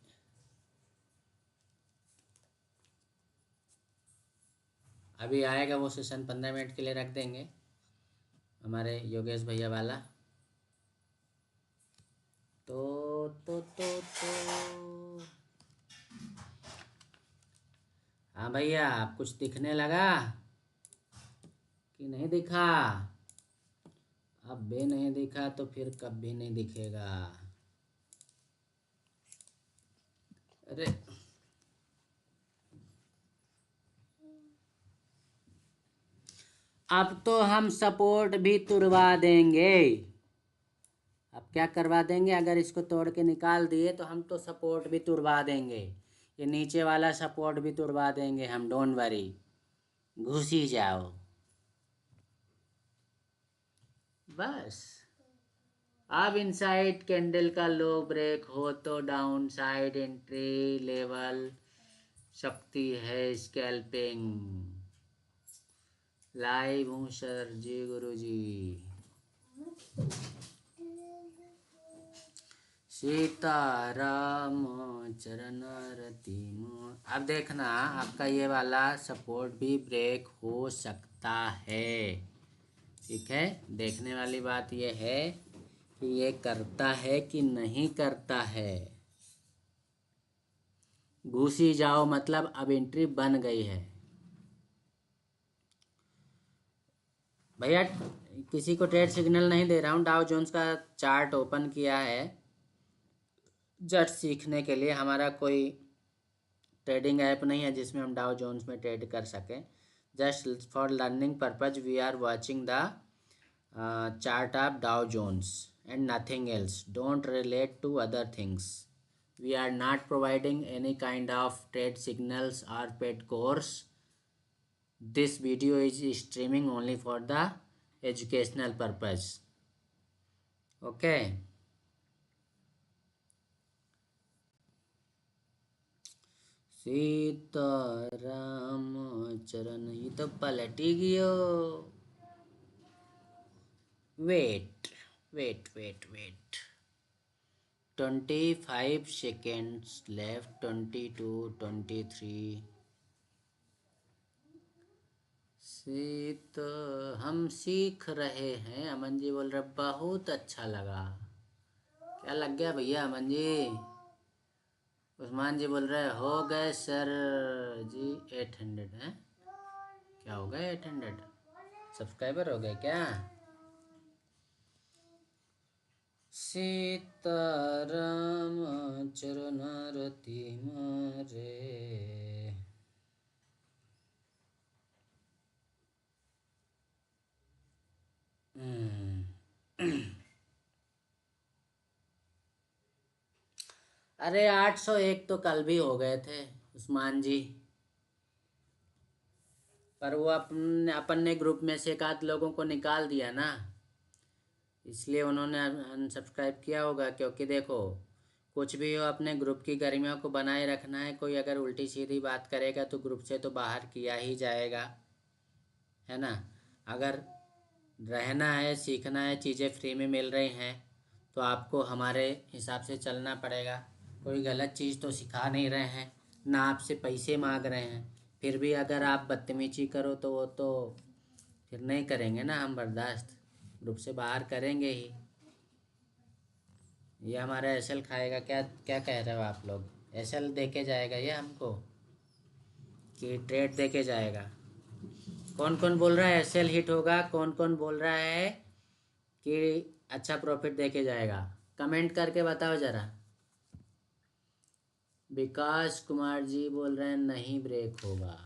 अभी आएगा वो सेशन, 15 मिनट के लिए रख देंगे, हमारे योगेश भैया वाला। तो हाँ भैया, आप कुछ दिखने लगा कि नहीं दिखा? अब भी नहीं दिखा तो फिर कब भी नहीं दिखेगा। अरे अब तो हम सपोर्ट भी तुड़वा देंगे। अब क्या करवा देंगे? अगर इसको तोड़ के निकाल दिए तो हम तो सपोर्ट भी तुड़वा देंगे, ये नीचे वाला सपोर्ट भी तुड़वा देंगे हम, डोंट वरी, घुस ही जाओ बस। अब इनसाइड कैंडल का लो ब्रेक हो तो डाउन साइड एंट्री लेवल सकती है स्कैल्पिंग। लाइव हूँ सर जी, गुरु जी। सीताराम चरण रति मोर। अब देखना, आपका ये वाला सपोर्ट भी ब्रेक हो सकता है, ठीक है? देखने वाली बात ये है कि ये करता है कि नहीं करता है। घुसी जाओ मतलब अब एंट्री बन गई है भैया। किसी को ट्रेड सिग्नल नहीं दे रहा हूँ। डाउ जोन्स का चार्ट ओपन किया है जस्ट सीखने के लिए। हमारा कोई ट्रेडिंग ऐप नहीं है जिसमें हम डाउ जोन्स में ट्रेड कर सकें। Just for learning purpose we are watching the chart of Dow Jones and nothing else. Don't relate to other things. We are not providing any kind of trade signals or paid course. This video is streaming only for the educational purpose. Okay. Sitaram चरण ही तो पलटी गयो। Wait, wait. 25 seconds left. 22, 23. तो हम सीख रहे हैं। अमन जी बोल रहे बहुत अच्छा लगा। क्या लग गया भैया अमन जी? उस्मान जी बोल रहे हो गए सर जी 800 हैं। क्या हो गए 800 सब्सक्राइबर हो गए क्या? सीताराम चरण रति मारे। अरे 801 तो कल भी हो गए थे उस्मान जी, पर वो अपन ने ग्रुप में से एक आध लोगों को निकाल दिया ना, इसलिए उन्होंने अनसब्सक्राइब किया होगा। क्योंकि देखो कुछ भी हो अपने ग्रुप की गरिमा को बनाए रखना है। कोई अगर उल्टी सीधी बात करेगा तो ग्रुप से तो बाहर किया ही जाएगा, है ना। अगर रहना है, सीखना है, चीज़ें फ्री में मिल रही हैं तो आपको हमारे हिसाब से चलना पड़ेगा। कोई गलत चीज़ तो सिखा नहीं रहे हैं, ना आपसे पैसे मांग रहे हैं। फिर भी अगर आप बदतमीजी करो तो वो तो फिर नहीं करेंगे ना हम बर्दाश्त, ग्रुप से बाहर करेंगे ही। ये हमारा एसएल खाएगा क्या? क्या कह रहे हो आप लोग? एसएल देके जाएगा ये हमको कि ट्रेड देके जाएगा? कौन कौन बोल रहा है एसएल हिट होगा? कौन कौन बोल रहा है कि अच्छा प्रॉफिट देके जाएगा? कमेंट करके बताओ ज़रा। विकास कुमार जी बोल रहे हैं नहीं ब्रेक होगा।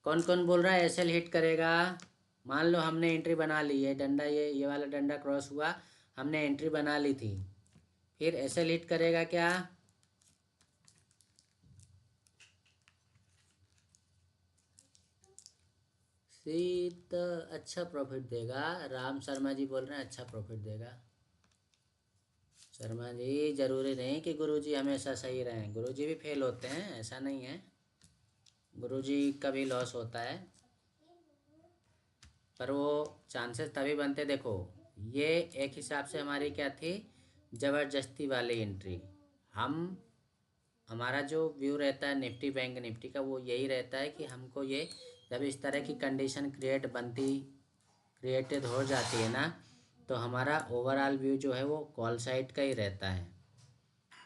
कौन कौन बोल रहा है एसएल हिट करेगा? मान लो हमने एंट्री बना ली है, डंडा ये वाला डंडा क्रॉस हुआ, हमने एंट्री बना ली थी, फिर एसएल हिट करेगा क्या? सीत अच्छा प्रॉफिट देगा। राम शर्मा जी बोल रहे हैं अच्छा प्रॉफिट देगा। शर्मा जी जरूरी नहीं कि गुरुजी हमेशा सही रहें, गुरुजी भी फेल होते हैं, ऐसा नहीं है। गुरुजी का भी लॉस होता है, पर वो चांसेस तभी बनते। देखो ये एक हिसाब से हमारी क्या थी, ज़बरदस्ती वाली एंट्री। हमारा जो व्यू रहता है निफ्टी बैंक निफ्टी का, वो यही रहता है कि हमको ये जब इस तरह की कंडीशन क्रिएटेड हो जाती है ना, तो हमारा ओवरऑल व्यू जो है वो कॉल साइड का ही रहता है।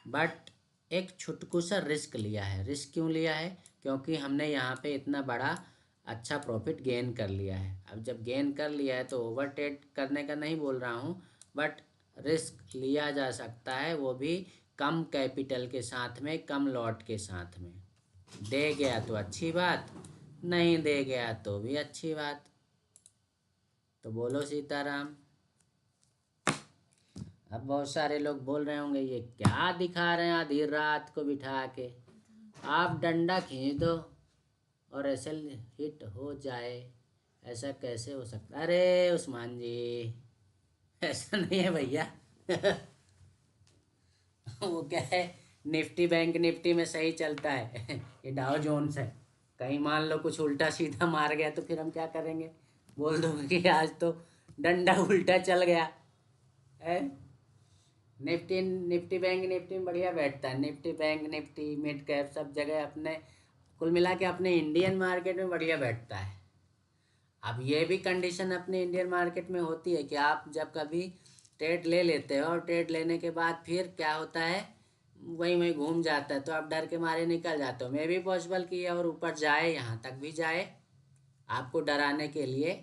बट एक छुटकू सा रिस्क लिया है। रिस्क क्यों लिया है? क्योंकि हमने यहाँ पे इतना बड़ा अच्छा प्रॉफिट गेन कर लिया है। अब जब गेन कर लिया है तो ओवर ट्रेड करने का नहीं बोल रहा हूँ, बट रिस्क लिया जा सकता है, वो भी कम कैपिटल के साथ में, कम लॉट के साथ में। दे गया तो अच्छी बात, नहीं दे गया तो भी अच्छी बात। तो बोलो सीताराम। अब बहुत सारे लोग बोल रहे होंगे ये क्या दिखा रहे हैं आधी रात को बिठा के, आप डंडा खींच दो और एसएल हिट हो जाए, ऐसा कैसे हो सकता है? अरे उस्मान जी ऐसा नहीं है भैया वो क्या है, निफ्टी बैंक निफ्टी में सही चलता है ये डाउ जोन्स है। कहीं मान लो कुछ उल्टा सीधा मार गया तो फिर हम क्या करेंगे? बोल दोगे कि आज तो डंडा उल्टा चल गया है। निफ्टी निफ्टी बैंक निफ्टी में बढ़िया बैठता है। Nifty bank Nifty mid cap सब जगह अपने कुल मिला के अपने इंडियन मार्केट में बढ़िया बैठता है। अब ये भी कंडीशन अपने इंडियन मार्केट में होती है कि आप जब कभी ट्रेड ले लेते हो और ट्रेड लेने के बाद फिर क्या होता है, वही घूम जाता है, तो आप डर के मारे निकल जाते हो। मे भी पॉसिबल कि और ऊपर जाए, यहाँ तक भी जाए, आपको डराने के लिए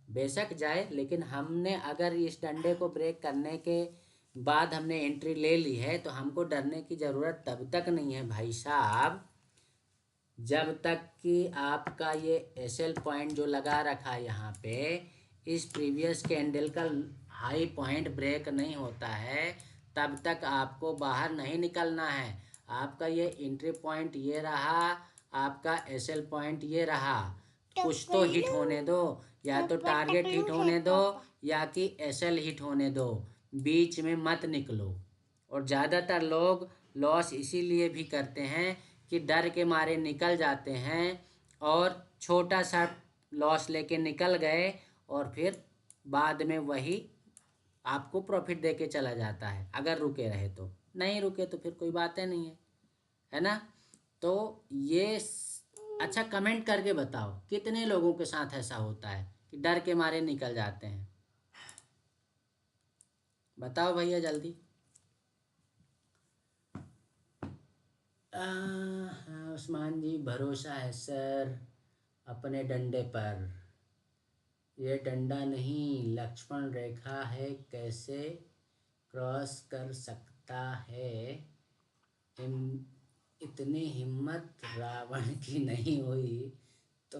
बेशक जाए, लेकिन हमने अगर इस डंडे को ब्रेक करने के बाद हमने एंट्री ले ली है तो हमको डरने की ज़रूरत तब तक नहीं है भाई साहब, जब तक कि आपका ये एसएल पॉइंट जो लगा रखा है यहाँ पे, इस प्रीवियस कैंडल का हाई पॉइंट ब्रेक नहीं होता है, तब तक आपको बाहर नहीं निकलना है। आपका ये एंट्री पॉइंट ये रहा, आपका एसएल पॉइंट ये रहा, कुछ तो हिट होने दो, या तो टारगेट हिट होने दो या कि एसएल हिट होने दो, बीच में मत निकलो। और ज़्यादातर लोग लॉस इसीलिए भी करते हैं कि डर के मारे निकल जाते हैं और छोटा सा लॉस लेके निकल गए, और फिर बाद में वही आपको प्रॉफिट दे के चला जाता है। अगर रुके रहे तो, नहीं रुके तो फिर कोई बात नहीं है ना। तो ये अच्छा, कमेंट करके बताओ कितने लोगों के साथ ऐसा होता है कि डर के मारे निकल जाते हैं, बताओ भैया जल्दी। हाँ उस्मान जी, भरोसा है सर अपने डंडे पर। ये डंडा नहीं, लक्ष्मण रेखा है, कैसे क्रॉस कर सकता है। इतनी हिम्मत रावण की नहीं हुई तो